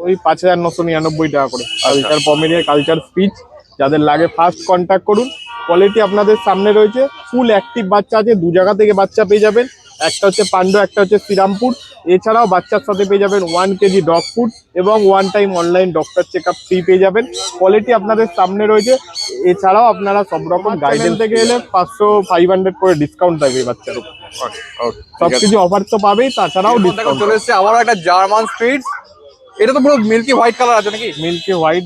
ওই 5,999 টাকা করে। কালচার পমেরিয়ান, কালচার স্পিচ, যাদের লাগে ফার্স্ট কন্ট্যাক্ট করুন। কোয়ালিটি আপনাদের সামনে রয়েছে, ফুল অ্যাক্টিভ বাচ্চা আছে, দু জায়গা থেকে বাচ্চা পেয়ে যাবেন, একটা হচ্ছে পান্ডু, একটা হচ্ছে শ্রীরামপুর। এছাড়াও বাচ্চার সাথে পেয়ে যাবেন 1 কেজি ডগ ফুড এবং 1 time online doctor check up free পেয়ে যাবেন। কোয়ালিটি আপনাদের সামনে রয়েছে। এছাড়াও আপনারা সব রকম গাইডেন্স থেকে এলে 500-500 করে ডিসকাউন্ট থাকবে এই বাচ্চার উপর। সবকিছু অফার তো পাবেই, তাছাড়াও এরপর দেখো ডিসকাউন্ট। চলে এসেছে আবার একটা জার্মান স্পিচ। এটা তো পুরো মিল্কি হোয়াইট কালার আছে নাকি? মিল্কি হোয়াইট,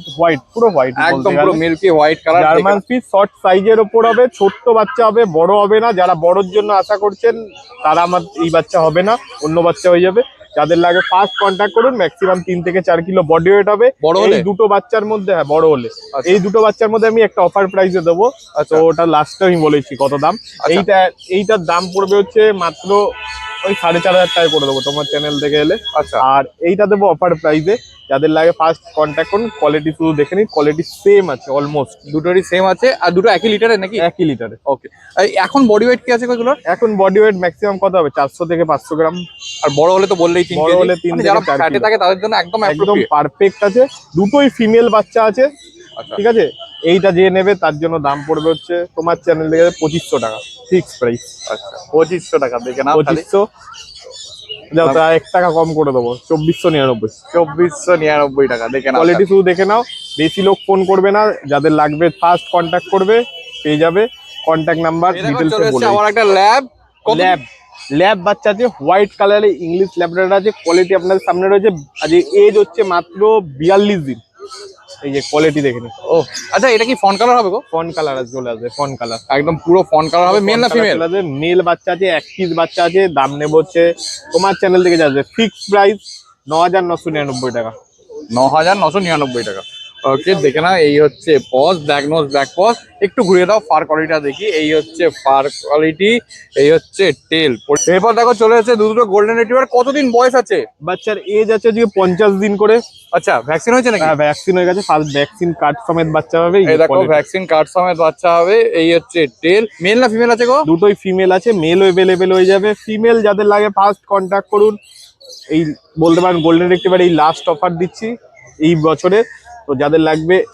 পুরো হোয়াইট, একদম পুরো milky white colour. German spitz short সাইজের ওপর হবে, ছোট্ট বাচ্চা হবে, বড় হবে না। যারা বড়র জন্য আশা করছেন তারা আমার এই বাচ্চা হবে না, অন্য বাচ্চা হয়ে যাবে। যাদের লাগে ফার্স্ট কন্ট্যাক্ট করুন, ম্যাক্সিমাম 3 থেকে 4 কিলো বডি ওয়েট হবে। বড় হলে? এই দুটো বাচ্চার মধ্যে, হ্যাঁ বড় হলে, আচ্ছা। এই দুটো বাচ্চার মধ্যে আমি একটা অফার প্রাইসে দেবো। আচ্ছা। তো ওটা লাস্টে আমি বলেছি কত দাম। এইটার দাম পড়বে হচ্ছে মাত্র ওই 4,500 টাকা করে দেবো তোমার চ্যানেল থেকে এলে। আচ্ছা। আর এইটা দেবো অফার প্রাইসে। যাদের লাগে ফার্স্ট কন্ট্যাক্ট করুন, কোয়ালিটি শুধু দেখে নিন, কোয়ালিটি সেম আছে অলমোস্ট, দুটোরই সেম আছে, আর দুটো একই লিটারের নাকি? 1 লিটারে। ওকে, এখন বডি ওয়েট কি আছে এগুলোর? এখন বডি ওয়েট ম্যাক্সিমাম কত হবে, 400 থেকে 500 গ্রাম। আর বড় হলে তো বললেই 3 বড় কেজি। হলে 3 মানে থেকে যারা 4 ফ্যাটে কিলো। থাকে তাদের জন্য একদম একদম অ্যাপ্রোপ্রিয়েট। পারফেক্ট আছে, দুটোই ফিমেল বাচ্চা আছে। আচ্ছা। ঠিক আছে, এইটা যে নেবে তার জন্য দাম পড়বে হচ্ছে তোমার চ্যানেল থেকে 2500 টাকা ফিক্স প্রাইস। আচ্ছা 2500 টাকা দেখে নাও খালি। 2500 যাও, তা 1 টাকা কম করে দেবো, 2499। 2499 টাকা দেখে নাও। কোয়ালিটি শুধু দেখে নাও, বেশি লোক ফোন করবে না, যাদের লাগবে ফার্স্ট কন্ট্যাক্ট করবে, পেয়ে যাবে। কন্ট্যাক্ট নাম্বার এই দেখো ডিটেলসে চলে এসেছে বলে আবার একটা ল্যাব। ল্যাব বাচ্চা আছে, হোয়াইট কালারের ইংলিশ ল্যাবরেটর আছে। কোয়ালিটি আপনাদের সামনে রয়েছে, আজ এজ হচ্ছে মাত্র 42 দিন। এই যে কোয়ালিটি দেখে নিন, ও আচ্ছা, এটা কি ফন কালার হবে গো? ফন কালার চলে আসবে, ফন কালার একদম পুরো ফন কালার হবে। মেল না ফিমেল? মেল বাচ্চা আছে, 1 পিস বাচ্চা আছে। দাম নেব হচ্ছে তোমার চ্যানেল থেকে যাবে ফিক্স প্রাইস 9,999 টাকা। 9,999 টাকা। ওকে দেখে না, এই হচ্ছে paws, black nose black paws. একটু ঘুরিয়ে দাও ফার কোয়ালিটিটা দেখি। এই হচ্ছে ফার কোয়ালিটি, এই হচ্ছে টেল। এরপর দেখো চলে এসেছে দুটো গোল্ডেন রিট্রিভার। কতদিন বয়স আছে? বাচ্চার এজ আছে যে 50 দিন করে। আচ্ছা, ভ্যাকসিন হয়েছে নাকি? ভ্যাকসিন হয়ে গেছে, ফার্স্ট ভ্যাকসিন কার্ড সমেত বাচ্চা হবে। এই দেখো ভ্যাকসিন কার্ড সমেত বাচ্চা হবে। এই হচ্ছে টেল। মেল না ফিমেল আছে গো? দুটোই ফিমেল আছে, মেলও এভেলেবেল হয়ে যাবে। ফিমেল যাদের লাগে ফার্স্ট কন্ট্যাক্ট করুন। এই বলতে পারেন গোল্ডেন রিট্রিভার এই লাস্ট অফার দিচ্ছি এই বছরে। তো যাদের লাগবে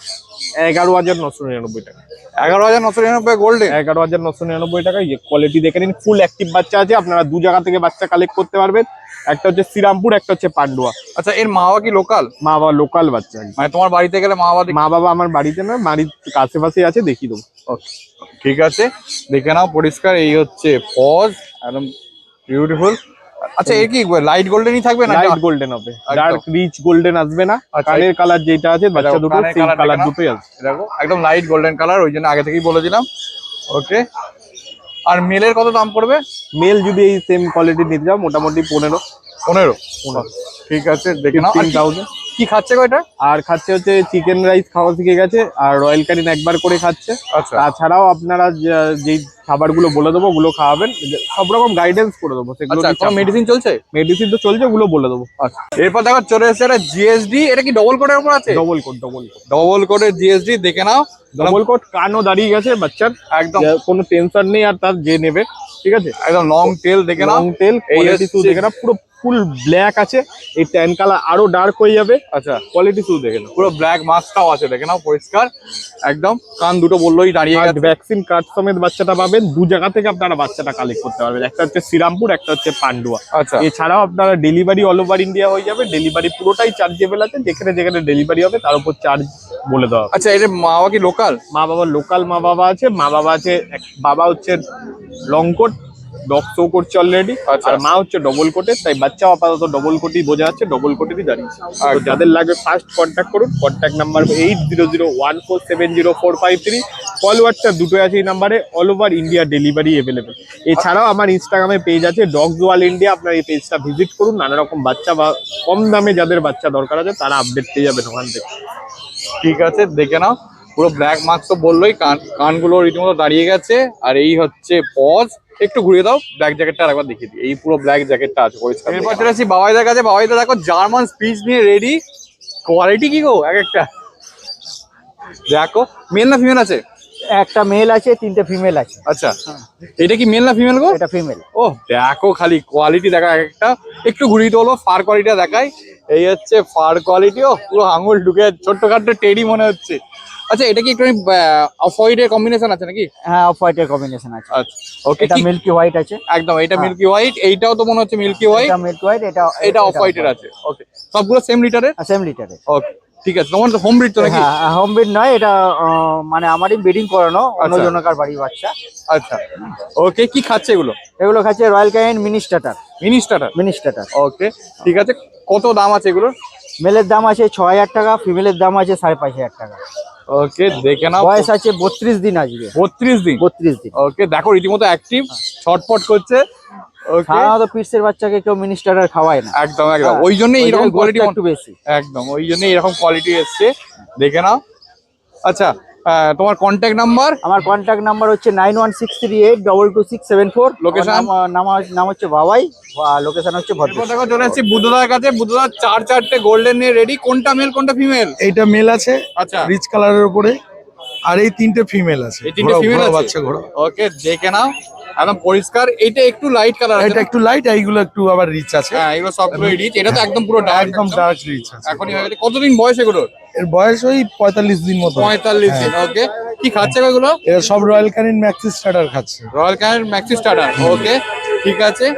11,999 টাকা। 11,999 গোল্ডেন। 11,999 টাকা। এই কোয়ালিটি দেখে নিন, ফুল অ্যাক্টিভ বাচ্চা আছে। আপনারা দু জায়গা থেকে বাচ্চা কালেক্ট করতে পারবেন, একটা হচ্ছে শ্রীরামপুর, একটা হচ্ছে পান্ডুয়া। আচ্ছা, এর মা বাবা কি লোকাল? মা বাবা লোকাল বাচ্চা। মানে তোমার বাড়িতে গেলে মা বাবা মা বাবা আমার বাড়িতে না, বাড়ির আশেপাশে আছে, দেখিয়ে দেবো। ওকে, ঠিক আছে, দেখে নাও পরিষ্কার। এই হচ্ছে পজ, একদম বিউটিফুল। আচ্ছা, এর কি লাইট গোল্ডেনই থাকবে না? লাইট গোল্ডেন হবে, একদম। ডার্ক রিচ গোল্ডেন আসবে না। আচ্ছা, কানের কালার যেটা আছে বাচ্চা দুটো কানের সেই colour কালার দেখে নাও। দুটোই আছে। দেখো একদম লাইট গোল্ডেন কালার, ওই জন্য আগে থেকেই বলে দিলাম। ওকে, আর মেলের কত দাম পড়বে? মেল যদি এই সেম কোয়ালিটি নিতে যাও মোটামুটি 15। 15। ঠিক আছে, দেখে নাও। আর 15,000। কি খাচ্ছে গো এটা? আর খাচ্ছে হচ্ছে চিকেন রাইস খাওয়া শিখে গেছে, আর রয়্যাল কারিন একবার করে খাচ্ছে। আচ্ছা, তাছাড়াও আপনারা যেই খাবারগুলো বলে দেবো ওগুলো খাওয়াবেন, সব রকম গাইডেন্স করে দেবো। সেগুলো আচ্ছা, কোনো মেডিসিন চলছে? মেডিসিন তো চলছে, ওগুলো বলে দেবো। আচ্ছা, এরপর দেখো চলে এসেছে এটা জিএসডি। এটা কি ডবল কোডের উপর আছে? Double coat, double coat, double কোডের জিএসডি, দেখে নাও। Double coat. কানও দাঁড়িয়ে গেছে বাচ্চার, একদম কোনো টেনশন নেই। আর তার যে নেবে, ঠিক আছে, একদম লং টেল, দেখে নাও। Long tail. এই কোয়ালিটি শুধু হচ্ছে- দেখে না, পুরো ফুল ব্ল্যাক আছে। এই ট্যান কালার আরো ডার্ক হয়ে যাবে। আচ্ছা, কোয়ালিটি শুধু দেখে নাও। পুরো ব্ল্যাক মাস্কটাও আছে, দেখে নাও পরিষ্কার একদম। কান দুটো বললোই দাঁড়িয়ে আর গেছে। ভ্যাকসিন কার্ড সমেত বাচ্চাটা পাবেন। দু জায়গা থেকে আপনারা বাচ্চাটা কালেক্ট করতে পারবেন, একটা হচ্ছে শ্রীরামপুর, একটা হচ্ছে পান্ডুয়া। আচ্ছা, এছাড়াও আপনারা ডেলিভারি অল ওভার ইন্ডিয়া হয়ে যাবে। ডেলিভারি পুরোটাই চার্জেবল আছে, যেখানে যেখানে ডেলিভারি হবে তার উপর চার্জ বলে দেওয়া হবে। আচ্ছা, এর মা বাবা কি লোকাল? মা বাবা লোকাল মা বাবা আছে। মা বাবা আছে, বাবা হচ্ছে লং কোট, ডগ শো করছে অলরেডি। আচ্ছা। আর মা হচ্ছে ডবল কোটের, তাই বাচ্চাও আপাতত ডবল কোটই বোঝা যাচ্ছে, ডবল কোটেরই দাঁড়িয়েছে। তো একদম। যাদের লাগবে ফার্স্ট কন্ট্যাক্ট করুন। Contact number 8001470453। কল হোয়াটসঅ্যাপ দুটোই আছে এই নাম্বারে। All over India delivery available. এছাড়াও আমার ইনস্টাগ্রামে পেজ আছে ডগস ওয়াল ইন্ডিয়া, আপনার এই পেজটা ভিজিট করুন। নানা রকম বাচ্চা বা কম দামে যাদের বাচ্চা দরকার আছে তারা আপডেট পেয়ে যাবেন ওখান থেকে। ঠিক আছে, দেখে নাও। পুরো ব্ল্যাক মাস্ক তো বললোই, কানগুলো রীতিমতো দাঁড়িয়ে গেছে। আর এই হচ্ছে পজ। একটু ঘুরিয়ে দাও, ব্ল্যাক জ্যাকেটটা আরেকবার দেখিয়ে দিই। এই পুরো ব্ল্যাক জ্যাকেটটা আছে পরিষ্কার। এরপর চলে আসছি বাবাইদার কাছে। বাবাইদা দেখো জার্মান স্পিচ নিয়ে রেডি। কোয়ালিটি কি গো এক একটা, দেখো। মেল না ফিমেল আছে? একটা মেল আছে, তিনটে ফিমেল আছে। আচ্ছা, এটা কি মেল না ফিমেল গো? এটা ফিমেল। ও দেখো, খালি কোয়ালিটি দেখা এক একটা। একটু ঘুরিয়ে তোলো, ফার কোয়ালিটিটা দেখাই। এই হচ্ছে ফার কোয়ালিটি। ও পুরো আঙুল ঢুকে ছোট্টখাট্ট টেডি মনে হচ্ছে। আচ্ছা, এটা কি একটু অফ হোয়াইটের কম্বিনেশন আছে নাকি? হ্যাঁ, অফ হোয়াইটের কম্বিনেশন আছে। আচ্ছা, ওকে। এটা মিল্কি হোয়াইট আছে। একদম, এটা মিল্কি হোয়াইট। এইটাও তো মনে হচ্ছে মিল্কি হোয়াইট। এটা মিল্কি হোয়াইট, এটা অফ হোয়াইটের আছে। ওকে, সবগুলো সেম লিটারের? সেম লিটারে। ওকে, ঠিক আছে। তোমার হোম ব্রিড তো নাকি? হ্যাঁ, হোম ব্রিড নয় এটা, মানে আমারই ব্রিডিং করানো, অন্য আচ্ছা। জনকার বাড়ির বাচ্চা। আচ্ছা, ওকে। কি খাচ্ছে এগুলো? এগুলো খাচ্ছে Royal Canin mini starter. Mini starter. Mini starter. Okay, ঠিক আছে। কত দাম আছে এগুলোর? মেলের দাম আছে 6,000 টাকা, ফিমেলের দাম আছে 5,500 টাকা। ওকে, দেখে নাও। বয়স আছে 32 দিন আজকে। 32 দিন। 32 দিন। ওকে, দেখো রীতিমতো অ্যাক্টিভ, ছটফট করছে। ওকে, সাধারণত পিটসের বাচ্চাকে কেউ মিনি স্টার্টার খাওয়ায় না। একদম একদম। হ্যাঁ, ওই জন্যই ওই এরকম জন্য কোয়ালিটি গোস্তটা একটু বেশি। একদম, ওই জন্যই এরকম কোয়ালিটি এসছে, দেখে নাও। আচ্ছা, তোমার কন্ট্যাক্ট নাম্বার? আমার কন্ট্যাক্ট নাম্বার হচ্ছে 9163822674। Location? নাম হচ্ছে বাবাই, লোকেশন হচ্ছে এরপর ভদ্র। দেখো চলে এসেছি বুদ্ধদার কাছে। বুদ্ধদার চারটে গোল্ডেন নিয়ে রেডি। কোনটা মেল কোনটা ফিমেল? এইটা মেল আছে আচ্ছা, রিচ কালারের উপরে, আর এই তিনটে ফিমেল আছে। এই তিনটে ঘোড়া- ফিমেল ঘোড়া আছে। বাচ্চা ঘোড়া। ওকে, দেখে নাও একদম পরিষ্কার। এইটা একটু লাইট কালার আছে এটা না? একটু লাইট, এইগুলো একটু আবার রিচ আছে। হ্যাঁ, এগুলো সবগুলো রিচ। এটা তো একদম পুরো ডার্ক, একদম ডার্ক রিচ আছে। এখনই হয়ে গেছে। কতদিন বয়স এগুলোর? এর বয়স ওই 45 দিন মতো। 45 দিন। ওকে, কি খাচ্ছে গো এগুলো? এরা সব রয়্যাল ক্যানিন ম্যাক্সি স্টার্টার খাচ্ছে। Royal Canin maxi starter. Okay, ঠিক আছে।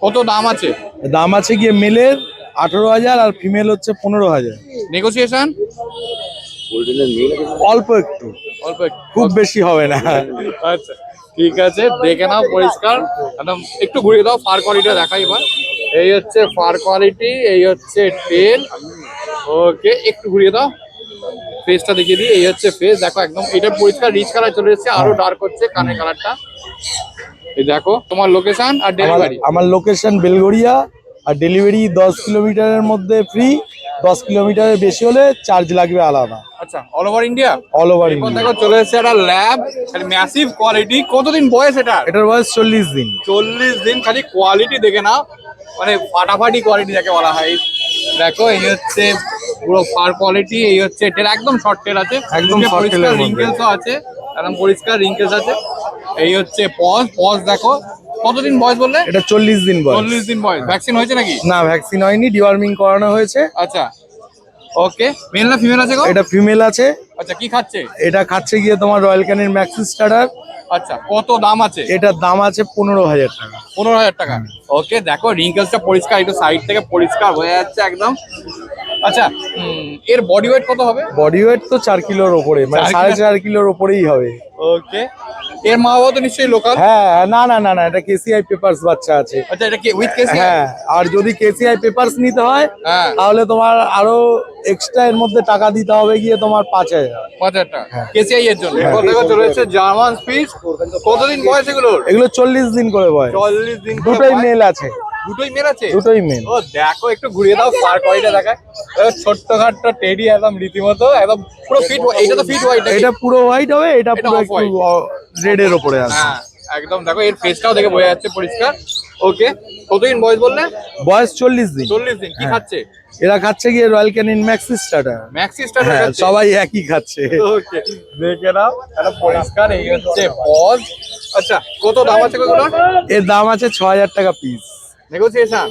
কত দাম আছে? দাম আছে গিয়ে মেলের 18,000 আর ফিমেল হচ্ছে 15,000। নেগোসিয়েশন অল্প একটু, অল্প একটু। খুব বেশি হবে না। আচ্ছা, ঠিক আছে, দেখে নাও পরিষ্কার একদম। একটু ঘুরিয়ে দাও, ফার কোয়ালিটি দেখাই এবার। এই হচ্ছে ফার কোয়ালিটি, এই হচ্ছে টেল। ওকে, একটু ঘুরিয়ে দাও, ফেসটা দেখিয়ে দিই। এই হচ্ছে ফেস, দেখো একদম এটা পরিষ্কার রিচ কালার চলে এসেছে, আরো ডার্ক হচ্ছে কানের কালারটা। এই দেখো তোমার লোকেশন আর ডেলিভারি। আমার লোকেশন বেলগড়িয়া, আর ডেলিভারি 10 কিলোমিটারের মধ্যে ফ্রি। 10 কিলোমিটারের বেশি হলে চার্জ লাগবে আলাদা। আচ্ছা, all over India? All over এরপর ইন্ডিয়া। দেখো চলে এসেছে একটা ল্যাব, ম্যাসিভ কোয়ালিটি। কতদিন বয়স এটা? এটার বয়স 40 দিন। 40 দিন। খালি কোয়ালিটি দেখে না, মানে ফাটাফাটি কোয়ালিটি যাকে বলা হয়। দেখো এই হচ্ছে পুরো ফার কোয়ালিটি, এই হচ্ছে টেল একদম শর্ট টেল আছে, একদম মুখে short tail পরিষ্কার এর মধ্যে। রিঙ্কেলসও আছে, একদম পরিষ্কার রিঙ্কেলস আছে। এই হচ্ছে পজ দেখো, কতদিন বয়স বললে? এটা 40 দিন বয়স। 40 দিন বয়স। ভ্যাকসিন হয়েছে নাকি? না, ভ্যাকসিন হয়নি, ডিওয়ার্মিং করানো হয়েছে। আচ্ছা, ওকে। মেল না ফিমেল আছে গো? এটা ফিমেল আছে। আচ্ছা, কি খাচ্ছে? এটা খাচ্ছে গিয়ে তোমার রয়্যাল ক্যানিন ম্যাক্সি স্টার্টার। আচ্ছা, কত দাম আছে? এটার দাম আছে 15,000 টাকা। 15,000 টাকা। ওকে, দেখো রিঙ্কেলসটা পরিষ্কার, একটু সাইড থেকে পরিষ্কার হয়ে যাচ্ছে একদম। আচ্ছা, এর বডি ওয়েট কত হবে? বডি ওয়েট তো 4 কিলোর ওপরে, মানে 4 4.5 কিলোর ওপরেই হবে। ওকে, এর মা বাবা তো নিশ্চয়ই লোকাল? হ্যাঁ, না না না না, এটা কেসিআই পেপারস বাচ্চা আছে। আচ্ছা, এটা কি উইথ কেসি? হ্যাঁ, আর যদি কেসিআই পেপারস নিতে হয় হ্যাঁ, তাহলে তোমার আরো এক্সট্রা এর মধ্যে টাকা দিতে হবে গিয়ে তোমার 5,000। 5,000 টাকা হ্যাঁ। কেসিআই এর জন্য। এরপর দেখো চলে এসেছে জার্মান স্পিচ। কতদিন বয়স এগুলোর? এগুলো 40 দিন করে বয়স। 40 দিন করে দুটোই বয়স। মেল আছে। দুটোই মেল আছে? দুটোই মেল। ও দেখো, একটু ঘুরিয়ে দাও, ফার কোয়ালিটি দেখায়। ছোট্টখাট্ট টেডি, একদম রীতিমতো, একদম পুরো ফিট। এইটা তো ফিট হোয়াইট। এটা পুরো হোয়াইট হবে, এটা এটা পুরো off একটু white। রেড এর উপরে আছে। হ্যাঁ, একদম দেখো এর ফেসটাও দেখে বোঝা যাচ্ছে পরিষ্কার। ওকে, কতদিন বয়স বললে? বয়স 40 দিন। 40 দিন। কি হ্যাঁ। খাচ্ছে? এরা খাচ্ছে গিয়ে royal Canin maxi starter. Maxi starter হ্যাঁ, খাচ্ছে? সবাই একই খাচ্ছে। ওকে, দেখে নাও, এটা পরিষ্কার। এই হচ্ছে পজ। আচ্ছা, কত দাম আছে এগুলোর? এর দাম আছে 6,000 টাকা পিস। নেগোসিয়েশন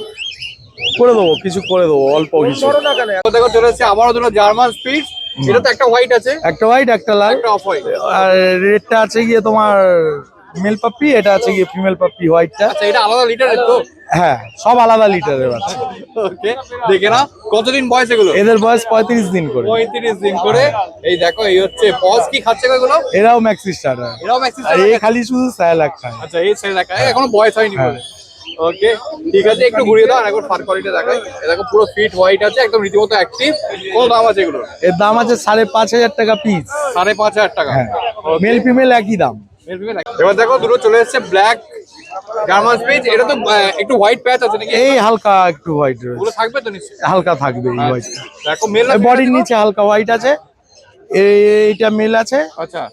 করে দেবো, কিছু করে দেবো, অল্প কিছু। দেখো চলে এসেছে আবারও দুটো জার্মান স্পিচ। এটা তো একটা হোয়াইট আছে, একটা হোয়াইট, একটা লাল, একটা অফ হোয়াইট। আর রেডটা আছে গিয়ে তোমার মেল পাপ্পি, এটা আছে গিয়ে ফিমেল পাপ্পি হোয়াইটটা। আচ্ছা, এটা আলাদা লিটারের তো? হ্যাঁ, সব আলাদা লিটারের আছে। ওকে, দেখে নাও কতদিন বয়স এগুলো? এদের বয়স 35 দিন করে। 35 দিন করে। এই দেখো এই হচ্ছে পজ। কি খাচ্ছে গো এগুলো? এরাও ম্যাক্সি স্টার্টার। এরাও ম্যাক্সি আর এই খালি শুধু স্যালাড খায়। আচ্ছা, এই ছেলে দেখা এখনো বয়স হয়নি হ্যাঁ। বলে। ওকে, ঠিক আছে, একটু ঘুরিয়ে দাও, আর একবার ফার কোয়ালিটি দেখাই। এই দেখো পুরো ফিট হোয়াইট আছে, একদম রীতিমতো অ্যাক্টিভ। কত দাম আছে এগুলো? এর দাম আছে 5,500 টাকা পিস। 5,500 টাকা। হ্যাঁ, মেল ফিমেল একই দাম। এবার দেখো দুটো চলে এসেছে ব্ল্যাক জার্মান স্পিচ। এটা তো একটু হোয়াইট প্যাচ আছে নাকি? এই হালকা একটু হোয়াইট ওগুলো রয়েছে, থাকবে তো নিশ্চয়ই? হালকা থাকবে এই হোয়াইট। দেখো মেল বডির নিচে হালকা হোয়াইট আছে। এইটা মেল আছে, আচ্ছা,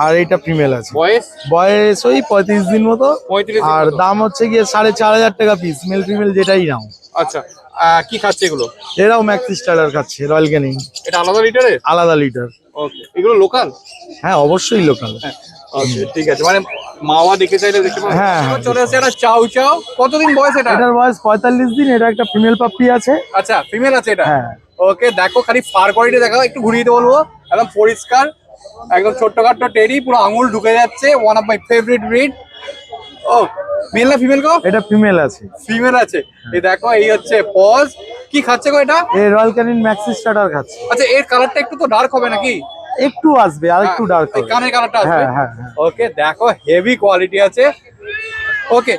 আর এইটা ফিমেল আছে। বয়স? বয়স ওই 35 দিন মতো। 35 দিন আর মতো। দাম হচ্ছে গিয়ে 4,500 টাকা পিস, মেল ফিমেল যেটাই নাও। আচ্ছা, কি খাচ্ছে এগুলো? এরাও ম্যাক্সি স্টার্টার খাচ্ছে, রয়্যাল ক্যানিন। এটা আলাদা লিটারের? আলাদা লিটার। ওকে, এগুলো লোকাল? হ্যাঁ, অবশ্যই লোকাল। ওকে, ঠিক আছে, মানে মাওয়া দেখে চাইলে দেখতে পাবো। হ্যাঁ, এবার চলে আসছে একটা চাউ চাউ। কতদিন বয়স এটা? এটার বয়স 45 দিন। এটা একটা ফিমেল পাপ্পি আছে। আচ্ছা, ফিমেল আছে এটা? হ্যাঁ। ওকে, দেখো খালি ফার কোয়ালিটি দেখাও, একটু ঘুরিয়ে দিতে বলবো। একদম পরিষ্কার, একদম ছোট্টখাট্ট টেডি, পুরো আঙুল ঢুকে যাচ্ছে। One of my favourite breed. ও, মেল না ফিমেল গো? এটা ফিমেল আছে। ফিমেল আছে। এই দেখো এই হচ্ছে পজ। কি খাচ্ছে গো এটা? এই রয়্যাল ক্যানিন ম্যাক্সি স্টার্টার খাচ্ছে। আচ্ছা, এর কালারটা একটু তো ডার্ক হবে নাকি? একটু আসবে, আর একটু ডার্ক এই হবে। কানের কালারটা আসবে। হ্যাঁ, হ্যাঁ, হ্যাঁ। ওকে, দেখো হেভি কোয়ালিটি আছে। ওকে,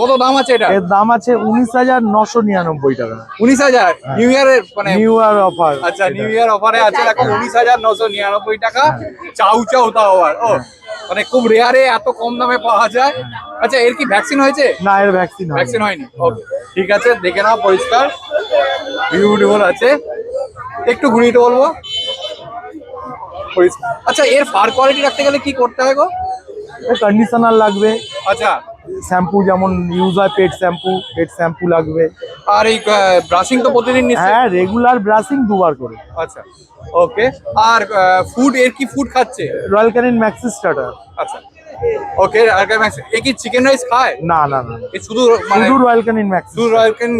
কত দাম আছে এটা? এর দাম আছে 19,999 টাকা। 19,000 নিউ ইয়ারের মানে? New year offer. আচ্ছা, নিউ ইয়ার অফারে আছে। দেখো 19,999 টাকা। চাউ চাউ তাও আবার। ও, মানে খুব রেয়ারে এত কম দামে পাওয়া যায়। আচ্ছা, এর কি ভ্যাকসিন হয়েছে? না, এর ভ্যাকসিন ভ্যাকসিন হয়নি। ওকে, ঠিক আছে, দেখে নাও পরিষ্কার, বিউটিফুল আছে। একটু ঘুরিয়ে বলবো পরিষ্কার। আচ্ছা, এর ফার কোয়ালিটি রাখতে গেলে কি করতে হয় গো? কন্ডিশনার লাগবে। আচ্ছা, শ্যাম্পু যেমন ইউজ হয়, পেট শ্যাম্পু লাগবে। আর এই ব্রাশিং তো প্রতিদিন নিশ্চয়ই? হ্যাঁ, রেগুলার ব্রাশিং 2 বার করে। আচ্ছা, ওকে। আর ফুড, এর কি ফুড খাচ্ছে? Royal Canin maxi starter. আচ্ছা, ওকে। আর এ কি চিকেন রাইস খায়? না না না, এ শুধু মানে শুধু রয়্যাল ক্যানিন ম্যাক্সি। শুধু রয়্যাল ক্যান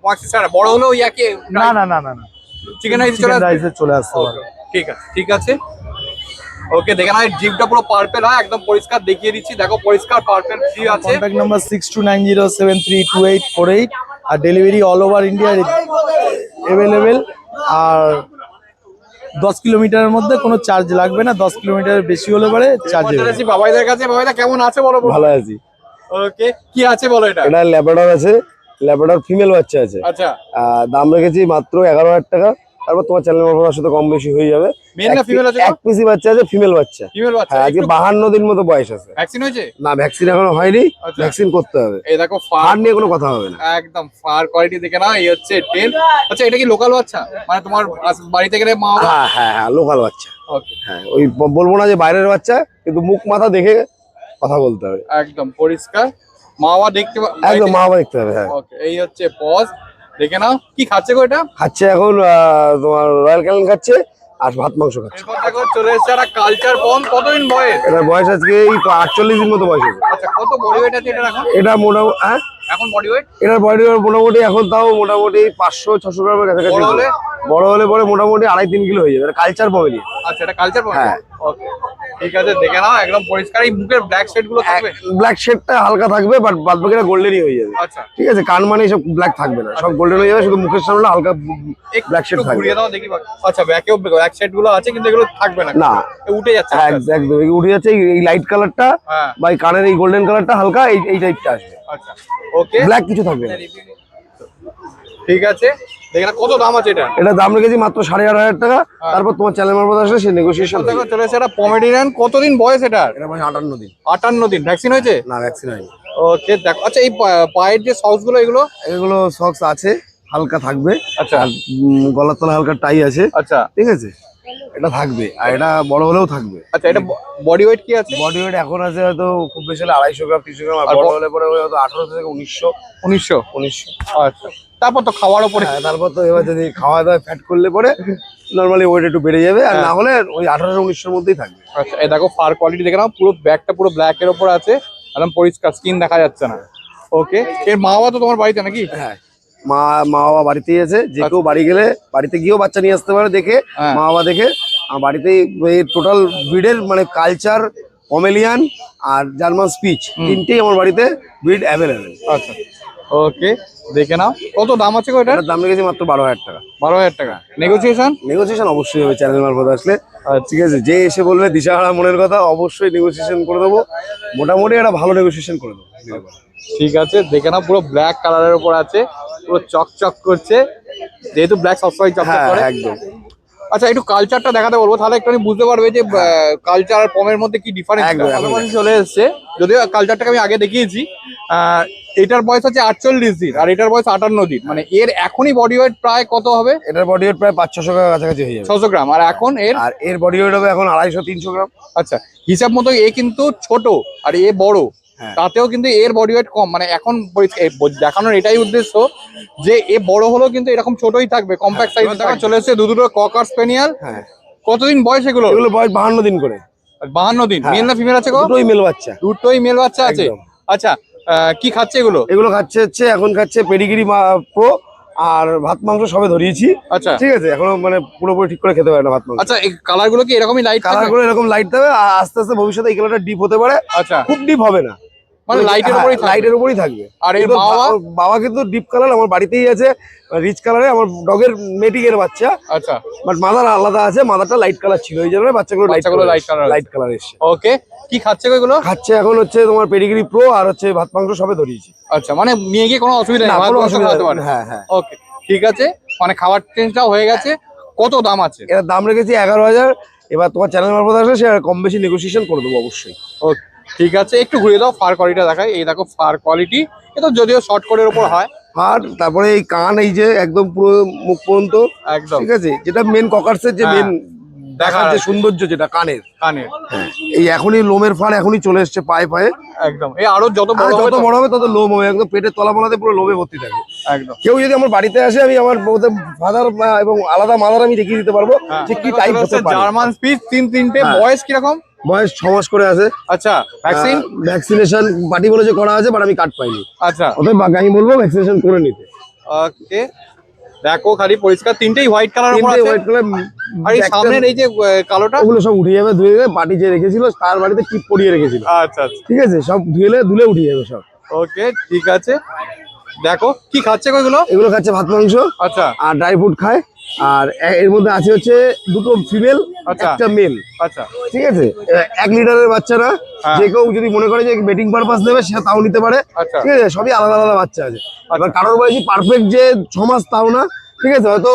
মাক্সি ছাড়া বড় হলেও ইয়াকে না না না না না, চিকেন রাইস চলে চিকেন আসবে? রাইসে চলে আসতে পারে। ঠিক আছে, ঠিক আছে। ওকে, দেখে না জিপটা পুরো পার্পেল হয়, একদম পরিষ্কার দেখিয়ে দিচ্ছি। দেখো পরিষ্কার পার্পেল জিপ আছে। Contact number 6290732848। আর delivery all over India available. আর 10 কিলোমিটারের মধ্যে কোনো চার্জ লাগবে না, 10 কিলোমিটারের বেশি হলে পরে চার্জ এরপর চলে এসেছি বাবাইদের কাছে। বাবাইদা কেমন আছে বলো? ভালো আছি। ওকে, কি আছে বলো এটা? এটা ল্যাব্রাডর আছে, ল্যাব্রাডর ফিমেল বাচ্চা আছে। আচ্ছা, দাম রেখেছি মাত্র 11,000 টাকা। তারপর তোমার চ্যানেল মারফত সাথে কম বেশি হয়ে যাবে। মেল না ফিমেল আছে? এক পিসি বাচ্চা আছে, ফিমেল বাচ্চা। ফিমেল বাচ্চা। হ্যাঁ, আজকে 52 দিন মতো বয়স আছে। ভ্যাকসিন হয়েছে? না, ভ্যাকসিন এখনো হয়নি, আচ্ছা। ভ্যাকসিন করতে হবে। এই দেখো ফার নিয়ে কোনো কথা হবে না। একদম ফার কোয়ালিটি দেখে না, এই হচ্ছে টেল। আচ্ছা, এটা কি লোকাল বাচ্চা, মানে তোমার বাড়িতে গেলে মা? হ্যাঁ হ্যাঁ হ্যাঁ, লোকাল বাচ্চা। ওকে, হ্যাঁ, ওই বলবো না যে বাইরের বাচ্চা, কিন্তু মুখ মাথা দেখে কথা বলতে হবে। একদম পরিষ্কার মা বাবা দেখতে একদম মা বাবা দেখতে হবে। হ্যাঁ, ওকে, এই হচ্ছে পজ দেখে নাও। কি খাচ্ছে গো এটা? খাচ্ছে এখন তোমার রয়্যাল ক্যানেল খাচ্ছে আর ভাত মাংস খাচ্ছে। এরপর দেখো চলে এসছে একটা কালচার পম। কতদিন বয়স? এটার বয়স আজকে এই 48 দিন মতো বয়স আছে। আচ্ছা, কত বডি ওয়েট আছে এটা এখন? এটা মোটামুটি এখন বডি ওয়েট এটার বডি মোটামুটি এখন তাও মোটামুটি 500-600 গ্রামের কাছাকাছি। বড় হলে? বড় হলে পরে মোটামুটি 2.5-3 কিলো হয়ে যাবে। এটা কালচার পমেলি। আচ্ছা, এটা কালচার পম। হ্যাঁ। ওকে, ঠিক আছে, দেখে নাও একদম পরিষ্কার। এই মুখের ব্ল্যাক শেড গুলো থাকবে? ব্ল্যাক শেডটা হালকা থাকবে, বাট বাদ বাকিটা গোল্ডেনই হয়ে যাবে। আচ্ছা, ঠিক আছে, কান মানে সব ব্ল্যাক থাকবে না, সব গোল্ডেন হয়ে যাবে, শুধু মুখের সামনে হালকা ব্ল্যাক শেড একটু থাকবে। ঘুরিয়ে দাও দেখি। আচ্ছা, ব্যাকেও ব্ল্যাক শেড গুলো আছে, কিন্তু এগুলো থাকবে না। না, উঠে যাচ্ছে। হ্যাঁ, একদম এই উঠে যাচ্ছে। এই লাইট কালারটা হ্যাঁ। বা এই কানের এই গোল্ডেন কালারটা হালকা এই টাইপটা আসবে। আচ্ছা, ওকে, ব্ল্যাক কিছু থাকবে না। ঠিক আছে, দেখে না। কত দাম আছে এটা? এটা দাম রেখেছি মাত্র 8,500 টাকা। তারপর তোমার চ্যানেল মারফত আসলে সে নেগোসিয়েশন। দেখো চলে এসে একটা পমেডিয়ান। কতদিন বয়স এটার? এটা বয়স 58 দিন। 58 দিন। ভ্যাকসিন হয়েছে? না, ভ্যাকসিন হয়নি। ওকে, দেখো। আচ্ছা, এই পায়ের যে সক্স গুলো, এগুলো সক্স আছে, হালকা থাকবে। আচ্ছা। আর গলার তলা হালকা টাই আছে। আচ্ছা, ঠিক আছে, এটা থাকবে। আর এটা বড় হলেও থাকবে। আচ্ছা, এটা বডি ওয়েট কি আছে? বডি ওয়েট এখন আছে হয়তো খুব বেশি হলে 250 গ্রাম 300 গ্রাম। আর আর বড় হলে পরে হয়তো 18 থেকে 1900। আচ্ছা, তারপর তো খাওয়ার উপরে। হ্যাঁ, তারপর তো এবার যদি খাওয়া দাওয়া ফ্যাট করলে পরে নর্মালি ওয়েট একটু বেড়ে যাবে, আর না হলে ওই 1800-1900 মধ্যেই থাকবে। আচ্ছা, এই দেখো ফার কোয়ালিটি দেখে নাও। পুরো ব্যাকটা পুরো ব্ল্যাক এর উপর আছে, একদম পরিষ্কার, স্কিন দেখা যাচ্ছে না। ওকে, এর মা বাবা তো তোমার বাড়িতে নাকি? হ্যাঁ, মা বাবা বাড়িতেই আছে। যে কেউ বাড়ি গেলে বাড়িতে গিয়েও বাচ্চা নিয়ে আসতে পারে দেখে। হ্যাঁ। মা বাবা দেখে বাড়িতেই টোটাল ব্রিডের মানে কালচার, পমেলিয়ান আর জার্মান স্পিচ তিনটেই আমার বাড়িতে ব্রিড অ্যাভেলেবেল। আচ্ছা, ওকে, দেখে নাও। কত দাম আছে গো এটা? এটার দাম রেখেছি মাত্র 12,000 টাকা। 12,000 টাকা। নেগোসিয়েশন? নেগোসিয়েশন অবশ্যই হবে চ্যানেল মারফত আসলে। ঠিক আছে, যে এসে বলবে দিশাহারা মনের কথা, অবশ্যই নেগোসিয়েশন করে দেবো। মোটামুটি একটা ভালো নেগোসিয়েশন করে দেবো। ঠিক আছে, দেখে নাও। পুরো ব্ল্যাক কালারের উপর আছে, পুরো চকচক করছে, যেহেতু ব্ল্যাক সবসময় চকচক হ্যাঁ, করে। একদম। আচ্ছা, একটু কালচারটা দেখাতে বলবো, তাহলে একটু বুঝতে পারবে যে কালচার আর পমের মধ্যে কি ডিফারেন্স। একদম, একদম। ভালোবাসি চলে এসছে, যদিও কালচারটাকে আমি আগে দেখিয়েছি। এটার বয়স হচ্ছে 48 দিন আর এটার বয়স 58 দিন। মানে এর এখনই বডি ওয়েট প্রায় কত হবে? এটার বডি ওয়েট প্রায় 500-600 গ্রাম কাছাকাছি হয়ে যাবে। 600 গ্রাম। আর এখন এর বডি ওয়েট হবে এখন 250-300 গ্রাম। আচ্ছা, হিসাব মতো এ কিন্তু ছোট আর এ বড়। হ্যাঁ। তাতেও কিন্তু এর বডি ওয়েট কম। মানে এখন দেখানোর এটাই উদ্দেশ্য যে এ বড় হলেও কিন্তু এরকম ছোটই থাকবে, কম্প্যাক্ট সাইজ। দেখা চলে এসেছে দুটো ককার স্পেনিয়াল। হ্যাঁ। কতদিন বয়স এগুলো? এগুলো বয়স 52 দিন করে। 52 দিন। হ্যাঁ। মেল না ফিমেল আছে গো? দুটোই মেল বাচ্চা। দুটোই মেল বাচ্চা আছে। একদম। আচ্ছা, কি খাচ্ছে এগুলো? এগুলো খাচ্ছে এখন খাচ্ছে পেডিগ্রি প্রো আর ভাত মাংস সবে ধরিয়েছি। আচ্ছা, ঠিক আছে, এখনো মানে পুরোপুরি ঠিক করে খেতে পারে না ভাত মাংস। আচ্ছা, এই কালার গুলো কি এরকমই লাইট? কালার গুলো এরকম লাইট দেবে, আর আস্তে আস্তে ভবিষ্যতে এই কালারটা ডিপ হতে পারে। আচ্ছা, খুব ডিপ হবে না, মানে লাইটের হ্যাঁ, উপরেই থাকবে। লাইটের উপরেই থাকবে। আর এর কিন্তু বাবা? বাবা কিন্তু ডিপ কালার আমার বাড়িতেই আছে, রিচ কালারে। আমার ডগের মেটিং এর বাচ্চা, আচ্ছা, বাট মাদার আলাদা আছে। মাদারটা লাইট কালার ছিল, এই জন্য বাচ্চাগুলো লাইট কালার। লাইট কালার এসছে। ওকে, কি খাচ্ছে গো এগুলো? খাচ্ছে এখন হচ্ছে তোমার পেডিগ্রি প্রো আর হচ্ছে ভাত মাংস সবে ধরিয়েছি। আচ্ছা, মানে নিয়ে গিয়ে কোনো অসুবিধা নেই, না, কোনো ভাত অসুবিধা খাওয়াতে পারে। নেই। হ্যাঁ হ্যাঁ। ওকে, ঠিক আছে, মানে খাবার চেঞ্জটাও হয়ে গেছে। কত দাম আছে? এর দাম রেখেছি 11,000। এবার তোমার চ্যানেল মারফত আসলে সে কম বেশি নেগোসিয়েশন করে দেবো অবশ্যই। ওকে, ঠিক আছে, একটু ঘুরিয়ে দাও। ফার কোয়ালিটিটা দেখাই। এই দেখো ফার কোয়ালিটি, এটা যদিও শর্ট কোটের উপর হয়। আর তারপরে এই কান, এই যে একদম পুরো মুখ পর্যন্ত। একদম ঠিক আছে, যেটা মেন ককার্সের যে মেন দেখার যে সৌন্দর্য, যেটা কানের। কানের এই এখনই লোমের ফার এখনই চলে এসছে পায়ে পায়ে। একদম। এই আরো যত আর বড় হবে যত বড় হবে তত লোম হবে, একদম পেটের তলাফলাতে পুরো লোমে ভর্তি থাকবে। একদম। কেউ যদি আমার বাড়িতে আসে, আমি আমার ফাদার এবং আলাদা মাদার আমি দেখিয়ে দিতে পারবো যে কি টাইপ হতে পারে। জার্মান স্পিচ তিনটে। হ্যাঁ। বয়স কিরকম? বয়স 6 মাস করে আছে। আচ্ছা, ভ্যাকসিন? ভ্যাকসিনেশন পার্টি বলে যে করা আছে, বাট আমি কার্ড পাইনি। আচ্ছা, অতএব আমি বলবো ভ্যাকসিনেশন করে নিতে। ওকে, দেখো খালি পরিষ্কার। তিনটেই হোয়াইট কালার উপর তিনটে আছে। White colour. আর এই সামনের এই যে কালোটা? ওগুলো সব উঠে যাবে, ধুয়ে যাবে। পার্টি যে রেখেছিল তার বাড়িতে টিপ পরিয়ে রেখেছিল। আচ্ছা আচ্ছা, ঠিক আছে, সব ধুলে উঠে যাবে সব। ওকে, ঠিক আছে। দেখো কি খাচ্ছে গো এগুলো? এগুলো খাচ্ছে ভাত মাংস। আচ্ছা, আর ড্রাই ফ্রুট খায়। আর এর মধ্যে আছে হচ্ছে দুটো ফিমেল, আচ্ছা। একটা মেল। আচ্ছা, ঠিক আছে, 1 লিটারের বাচ্চারা হ্যাঁ। যে কেউ যদি মনে করে যে বেটিং পারপাস নেবে, সে তাও নিতে পারে। আচ্ছা। ঠিক আছে, সবই আলাদা আলাদা বাচ্চা আছে। এবার কারোর বয়সী পারফেক্ট যে 6 মাস তাও না। ঠিক আছে, হয়তো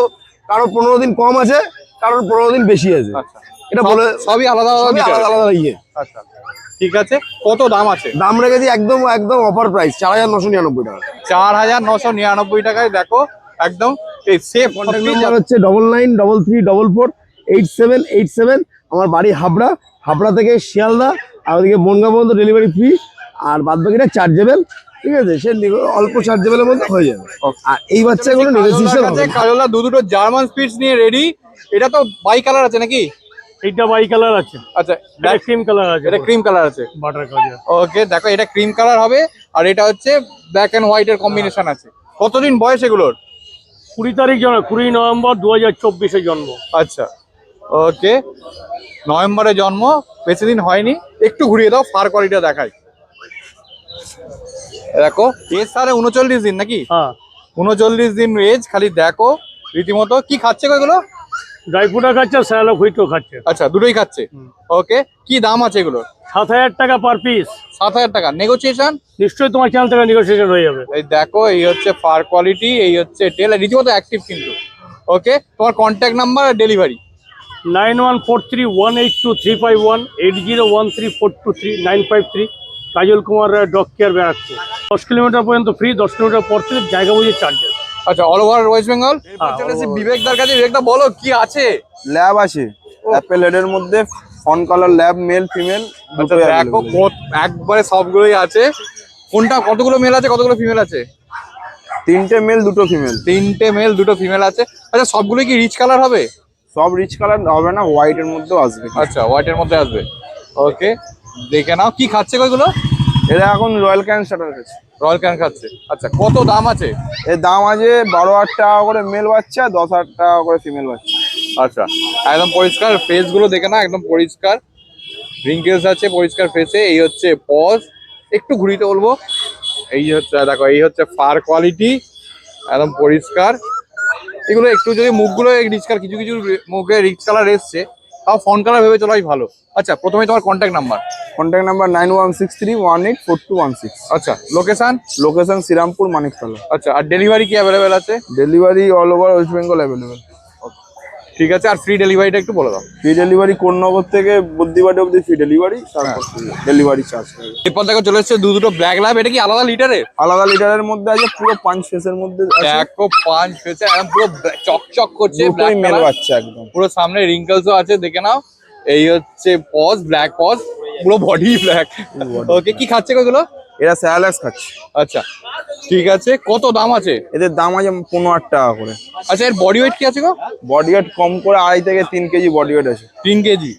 কারো 15 দিন কম আছে, কারোর 15 দিন বেশি আছে। আচ্ছা, এটা বলে সবই আলাদা আলাদা সবই meter? আলাদা আলাদা ইয়ে। আচ্ছা, ঠিক আছে। কত দাম আছে? দাম রেখেছি একদম একদম অফার প্রাইস 4999 টাকা। 4999 টাকায় দেখো একদম এই সেফ কন্ট্যাক্ট নাম্বার হচ্ছে 9933348787। আমার বাড়ি হাবড়া, হাবড়া থেকে শিয়ালদা আর ওদিকে বনগাঁ পর্যন্ত ডেলিভারি ফ্রি, আর বাদ বাকিটা চার্জেবল। ঠিক আছে, সে অল্প চার্জেবলের মধ্যে হয়ে যাবে। আর এই বাচ্চাগুলো নেগোসিয়েশন হবে। কাজলা দুটো জার্মান স্পিডস নিয়ে রেডি। এটা তো বাই কালার আছে নাকি? এইটা বাই কালার আছে, আচ্ছা, এটা ক্রিম কালার আছে, এটা ক্রিম কালার আছে। Butter colour. ওকে, দেখো এটা ক্রিম কালার হবে আর এটা হচ্ছে ব্ল্যাক এন্ড হোয়াইট এর কম্বিনেশন আছে। কতদিন বয়স এগুলোর? 20 তারিখ জন্ম, 20 নভেম্বর 2024 জন্ম। আচ্ছা, ওকে, নভেম্বরে জন্ম, বেশি দিন হয়নি। একটু ঘুরিয়ে দাও, ফার কোয়ালিটিটা দেখাই। দেখো এজ সাড়ে 39 দিন নাকি? হ্যাঁ, 39 দিন এজ। খালি দেখো রীতিমতো কি খাচ্ছে গো এগুলো? ড্রাই ফ্রুটও খাচ্ছে, স্যালো হুইটও খাচ্ছে। আচ্ছা, দুটোই খাচ্ছে। ওকে, কি দাম আছে এগুলো? 7000 টাকা পার পিস। 7000 টাকা। নেগোসিয়েশন নিশ্চয়ই তোমার চ্যানেল থেকে নেগোসিয়েশন হয়ে যাবে। এই দেখো, এই হচ্ছে ফার কোয়ালিটি, এই হচ্ছে টেল, রীতিমতো অ্যাক্টিভ কিন্তু। ওকে, তোমার কন্ট্যাক্ট নাম্বার আর ডেলিভারি? 9143182351, 8013423953। কাজল কুমার রায় ডগ কেয়ার ব্যারাকপুর। 10 কিলোমিটার পর্যন্ত ফ্রি, 10 কিলোমিটার পর থেকে জায়গা বুঝে চার্জেস। আচ্ছা, অল ওভার ওয়েস্ট বেঙ্গল। চলেছি বিবেকদার কাছে। বিবেকদা বলো কি আছে? ল্যাব আছে, অ্যাপেল এর মধ্যে fawn colour lab, male female. আচ্ছা, দেখো একবারে সবগুলোই আছে। কোনটা কতগুলো মেল আছে, কতগুলো ফিমেল আছে? 3টে মেল 2টো ফিমেল। 3টে মেল 2টো ফিমেল আছে। আচ্ছা, সবগুলো কি রিচ কালার হবে? সব রিচ কালার হবে না, হোয়াইট এর মধ্যেও আসবে। আচ্ছা, হোয়াইটের মধ্যে আসবে। ওকে, দেখে নাও কি খাচ্ছে ওইগুলো। এটা এখন রয়্যাল ক্যান স্টার্টার আছে। রয়্যাল ক্যান খাচ্ছে। আচ্ছা, কত দাম আছে? এর দাম আছে 12,000 টাকা করে মেল বাচ্চা, 10,000 টাকা করে ফিমেল বাচ্চা। আচ্ছা, একদম পরিষ্কার ফেস গুলো দেখে না, একদম পরিষ্কার রিঙ্কেলস আছে পরিষ্কার ফেসে। এই হচ্ছে পজ, একটু ঘুরিতে বলবো। এই হচ্ছে দেখো, এই হচ্ছে ফার কোয়ালিটি, একদম পরিষ্কার। এগুলো একটু যদি মুখগুলো রিচ কালার, কিছু কিছু মুখে রিচ কালার এসছে, তাও ফন কালার ভেবে চলাই ভালো। আচ্ছা, প্রথমে তোমার কন্ট্যাক্ট নাম্বার? Contact number 9163184216। আচ্ছা, লোকেশন? লোকেশন শ্রীরামপুর, মানিকতলা। আচ্ছা, আর ডেলিভারি কি অ্যাভেলেবেল আছে? Delivery all over West Bengal available. ঠিক আছে, আর ফ্রি ডেলিভারিটা একটু বলে দাও। ফ্রি ডেলিভারি কোন্নগর থেকে বুদ্ধিবাটি অবধি ফ্রি ডেলিভারি, তারপর ডেলিভারি চার্জ। এরপর দেখো চলে এসছে দুটো ব্ল্যাক ল্যাব। এটা কি আলাদা লিটারে? আলাদা লিটারের মধ্যে আছে, পুরো 5 ফেসের মধ্যে আছে। দেখো 5 ফেসে একদম পুরো চকচক করছে, দুটোই মেল বাচ্চা একদম। পুরো সামনে রিঙ্কেলসও আছে, দেখে নাও। এই হচ্ছে পজ, ব্ল্যাক পজ, পুরো বডি ব্ল্যাক। ওকে, কি খাচ্ছে ওগুলো? এরা স্যালাক্স খাচ্ছে। আচ্ছা, ঠিক আছে। কত দাম আছে? এদের দাম আছে 15,000 টাকা করে। আচ্ছা, এর বডি ওয়েট কি আছে গো? বডি ওয়েট কম করে 2.5 থেকে 3 কেজি বডি ওয়েট আছে। 3 কেজি।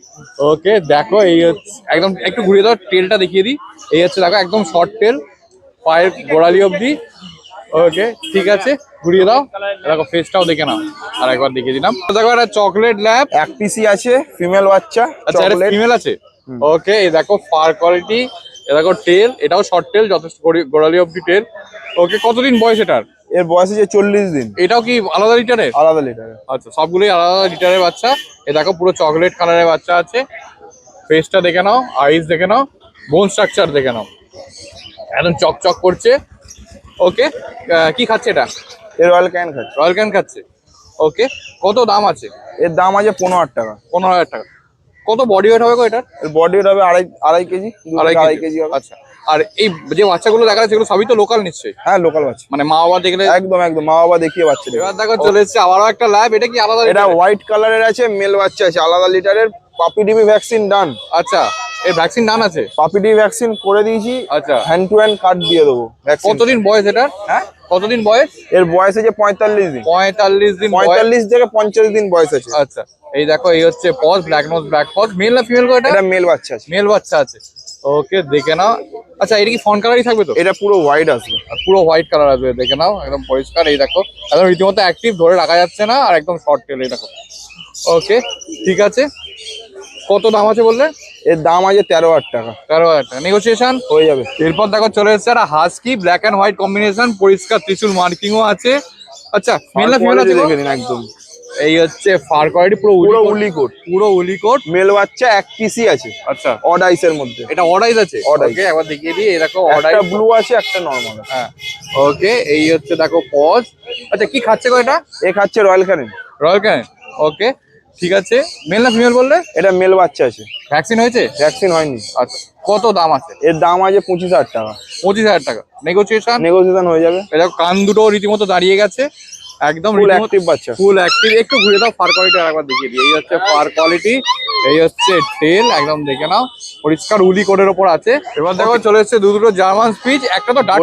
ওকে, দেখো এই হচ্ছে একদম, একটু ঘুরিয়ে দাও, টেলটা দেখিয়ে দিই। এই হচ্ছে দেখো, একদম শর্ট টেল, পায়ের গোড়ালি অবধি। ওকে, ঠিক আছে, ঘুরিয়ে দাও। দেখো ফেসটাও দেখে নাও, আর একবার দেখিয়ে দিলাম। দেখো একটা চকলেট ল্যাব, এক পিসি আছে, ফিমেল বাচ্চা। আচ্ছা, এটা ফিমেল আছে। ওকে, এই দেখো ফার কোয়ালিটি, এ দেখো টেল, এটাও শর্ট টেল, যথেষ্ট গোড়ালি অবধি টেল। ওকে, কতদিন বয়স এটার? এর বয়স আছে 40 দিন। এটাও কি আলাদা লিটারে? আলাদা লিটারে। আচ্ছা, সবগুলোই আলাদা লিটারের বাচ্চা। এ দেখো পুরো চকলেট কালারের বাচ্চা আছে। ফেসটা দেখে নাও, আইস দেখে নাও, বোন স্ট্রাকচার দেখে নাও, একদম চকচক করছে। ওকে, কি খাচ্ছে এটা? এর রয়্যাল ক্যান খাচ্ছে। রয়্যাল ক্যান খাচ্ছে। ওকে, কত দাম আছে? এর দাম আছে 15,000 টাকা। 15,000 টাকা। কত বডি ওয়েট হবে গো এটার? এর বডি ওয়েট হবে আড়াই কেজি, 2.5 কেজি হবে। আচ্ছা, আর এই যে বাচ্চাগুলো দেখা যাচ্ছে, এগুলো সবই তো লোকাল নিশ্চয়ই? হ্যাঁ, লোকাল বাচ্চা, মানে মা বাবা দেখলে একদম একদম মা বাবা দেখিয়ে বাচ্চা দেবে। এবার দেখো চলে এসেছে আবারও একটা ল্যাব। এটা কি আলাদা? এটা হোয়াইট কালারের আছে, মেল বাচ্চা আছে, আলাদা লিটারের। পাপি ডিবি ভ্যাকসিন ডান। আচ্ছা, এর ভ্যাকসিন ডান আছে? পাপি ডিবি ভ্যাকসিন করে দিয়েছি। আচ্ছা, হ্যান্ড টু হ্যান্ড কার্ড দিয়ে দেবো। কতদিন বয়স এটার? হ্যাঁ, কতদিন বয়স? এর বয়স আছে 45 দিন। 45 দিন। 45 থেকে 50 দিন বয়স আছে। আচ্ছা, এই দেখো, এই হচ্ছে paws, black nose black paws. Male না ফিমেল গো এটা? এটা মেল বাচ্চা আছে। মেল বাচ্চা আছে। ওকে, দেখে নাও। আচ্ছা, এটা কি ফন কালারই থাকবে তো? এটা পুরো হোয়াইট আসবে। আর পুরো হোয়াইট কালার আসবে, দেখে নাও, একদম পরিষ্কার। এই দেখো, একদম রীতিমতো অ্যাক্টিভ, ধরে রাখা যাচ্ছে না, আর একদম শর্ট টেল। এই দেখো। ওকে, ঠিক আছে। কত দাম আছে বললে? এর দাম আছে 13,000 টাকা। 13,000 টাকা। নেগোসিয়েশন হয়ে যাবে। এরপর দেখো চলে এসেছে একটা husky, black and white combination, পরিষ্কার ত্রিশুল মার্কিংও আছে। আচ্ছা, মেল না ফিমেল আছে? দেখে নিন একদম। এই হচ্ছে ফার কোয়ালিটি, পুরো উলি কোট। পুরো উলি কোট। মেল বাচ্চা এক পিসি আছে। আচ্ছা, অড আইসের মধ্যে। এটা অড আইস আছে? Odd eyes। ওকে, একবার দেখিয়ে দিই। এই দেখো, অড আইস। একটা ব্লু আছে, একটা নরমাল আছে। হ্যাঁ, ওকে, এই হচ্ছে দেখো পজ। আচ্ছা, কি খাচ্ছে গো এটা? এ খাচ্ছে রয়্যাল ক্যানিন। রয়্যাল ক্যানিন, ওকে ঠিক আছে। মেল না ফিমেল বললে? এটা মেল বাচ্চা আছে, ভ্যাকসিন হয়েছে? ভ্যাকসিন হয়নি। আচ্ছা, কত দাম আছে? এর দাম আছে 25,000 টাকা। 25,000 টাকা, নেগোসিয়েশন? নেগোসিয়েশন হয়ে যাবে। এটা কান দুটো রীতিমতো দাঁড়িয়ে গেছে, একদম ফুল অ্যাক্টিভ বাচ্চা। Full active. একটু ঘুরে দাও ফার কোয়ালিটি আরেকবার দেখিয়ে দিই। এই হচ্ছে ফার কোয়ালিটি, এই হচ্ছে টেল, একদম দেখে নাও পরিষ্কার উলি কোডের ওপর আছে। এবার দেখো চলে এসেছে দুটো জার্মান স্পিচ, একটা তো ডার্ক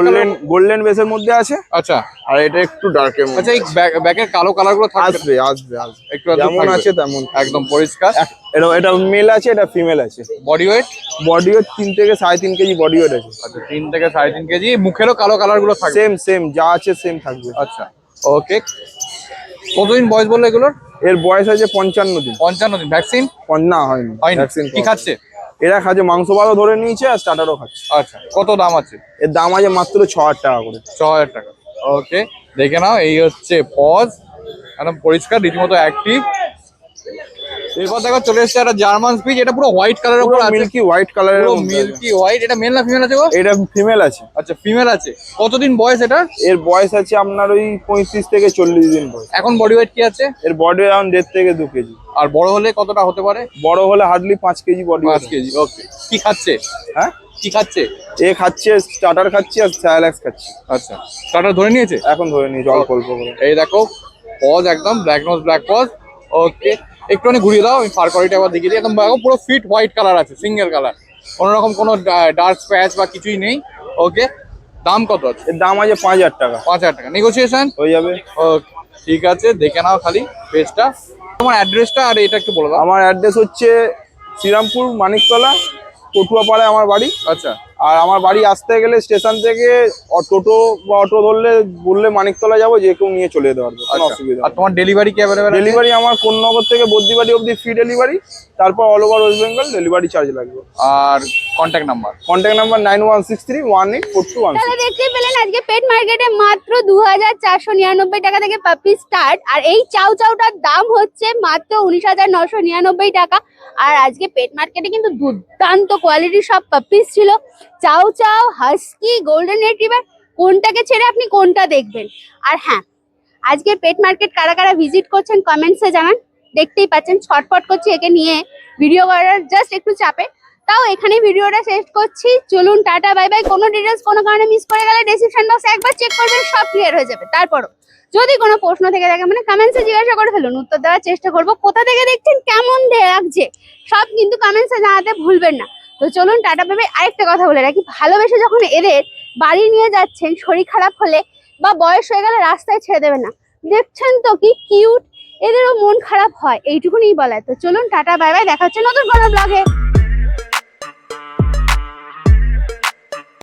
গোল্ডেন বেসের মধ্যে আছে, আচ্ছা, আর এটা একটু ডার্কের মধ্যে। আচ্ছা এই ব্যাকের কালো কালার গুলো থাকবে? আসবে আসবে আসবে, একটু আধটু যেমন থাকবে। আছে তেমন একদম পরিষ্কার। এটা মেল আছে, এটা ফিমেল আছে। Body weight? বডি ওয়েট 3 থেকে 3.5 কেজি বডি ওয়েট আছে। আচ্ছা 3 থেকে 3.5 কেজি। মুখেরও কালো কালার গুলো থাকবে? সেম সেম যা আছে সেম থাকবে। আচ্ছা ওকে। কতদিন বয়স বললো এগুলোর? এর বয়স আছে 55 দিন। 55 দিন। ভ্যাকসিন? না হয়নি। ভ্যাকসিন কি খাচ্ছে? এরা খাচ্ছে মাংস ভালো ধরে নিয়েছে আর স্টার্টারও খাচ্ছে। আচ্ছা, কত দাম আছে? এর দাম আছে মাত্র 6,000 টাকা করে। 6,000 টাকা, ওকে দেখে নাও। এই হচ্ছে পজ, একদম পরিষ্কার রীতিমতো অ্যাক্টিভ। এরপর দেখো চলে এসেছে একটা জার্মান স্পিচ, এটা পুরো হোয়াইট কালারের উপর আছে, মিল্কি হোয়াইট কালারের পুরো মিল্কি হোয়াইট। এটা মেল না ফিমেল আছে গো? এটা ফিমেল আছে। আচ্ছা ফিমেল আছে। কতদিন বয়স এটা? এর বয়স আছে আপনার ওই 35 থেকে 40 দিন বয়স। এখন বডি ওয়েট কি আছে? এর বডি অ্যারাউন্ড 1.5 থেকে 2 কেজি। আর বড় হলে কতটা হতে পারে? বড় হলে হার্ডলি 5 কেজি বডি। 5 কেজি, ওকে। কি খাচ্ছে? হ্যাঁ কি খাচ্ছে? এ খাচ্ছে স্টার্টার খাচ্ছে আর স্যালাক্স খাচ্ছে। আচ্ছা, স্টার্টার ধরে নিয়েছে? এখন ধরে নিয়ে জল অল্প করে। এই দেখো পজ, একদম ব্ল্যাক নোজ ব্ল্যাক পজ, ওকে। একটুখানি ঘুরিয়ে দাও, আমি ফার কোয়ালিটি আবার দেখিয়ে দিই। একদম দেখো পুরো ফিট হোয়াইট কালার আছে, সিঙ্গেল কালার, কোনো রকম কোনো ডার্ক স্প্যাচ বা কিছুই নেই, ওকে। দাম কত আছে? এর দাম আছে 5,000 টাকা। 5,000 টাকা, নেগোসিয়েশন হয়ে যাবে। ওকে ঠিক আছে, দেখে নাও খালি পেজটা। তোমার অ্যাড্রেসটা আর এটা একটু বলে দাও। আমার অ্যাড্রেস হচ্ছে শ্রীরামপুর মানিকতলা, পটুয়াপাড়ায় আমার বাড়ি। আচ্ছা, আর আমার বাড়ি আসতে গেলে স্টেশন থেকে টোটো বা অটো ধরলে বললে মানিকতলা যাবো, যে কেউ নিয়ে চলে যেতে পারবে, কোনো অসুবিধা আর তোমার ডেলিভারি কি অ্যাভেলেবেল? ডেলিভারি আমার কোন্নগর থেকে বদ্রিবাড়ি অবধি ফ্রি ডেলিভারি, তারপর all over West Bengal delivery charge লাগবে। আর কন্ট্যাক্ট নাম্বার? Contact number 9163184216। তাহলে দেখতেই পেলেন আজকে পেট মার্কেটে মাত্র 2,499 টাকা থেকে পাপি স্টার্ট। আর এই চাউ চাউটার দাম হচ্ছে মাত্র 19,999 টাকা। আর আজকে পেট মার্কেটে কিন্তু দুর্দান্ত কোয়ালিটির সব পাপিস ছিল। চাউ চাউ, হাস্কি, গোল্ডেন রিট্রিভার, কোনটাকে ছেড়ে আপনি কোনটা দেখবেন? আর হ্যাঁ, আজকে পেট মার্কেট কারা কারা ভিজিট করছেন কমেন্টসে জানান। দেখতেই পাচ্ছেন ছটফট করছি একে নিয়ে ভিডিও করার জাস্ট একটু চাপে। তাও এখানেই ভিডিওটা শেষ করছি। চলুন টাটা বাই বাই। কোনো ডিটেলস কোনো কারণে মিস করে গেলে ডেসক্রিপশন বক্সে একবার চেক করবেন, সব ক্লিয়ার হয়ে যাবে। তারপরও যদি কোনো প্রশ্ন থেকে থাকে মানে কমেন্টসে জিজ্ঞাসা করে ফেলুন, উত্তর দেওয়ার চেষ্টা করবো। কোথা থেকে দেখছেন, কেমন লাগছে, সব কিন্তু কমেন্টসে জানাতে ভুলবেন না। তো চলুন টাটা বাই বাই। আরেকটা কথা বলে রাখি, ভালোবেসে যখন এদের বাড়ি নিয়ে যাচ্ছেন, শরীর খারাপ হলে বা বয়স হয়ে গেলে রাস্তায় ছেড়ে দেবেন না। দেখছেন তো কি কিউট, এদেরও মন খারাপ হয়, এইটুকুনি বলা। তো চলুন টাটা বাই বাই, দেখা হচ্ছে নতুন কোনো ব্লগে।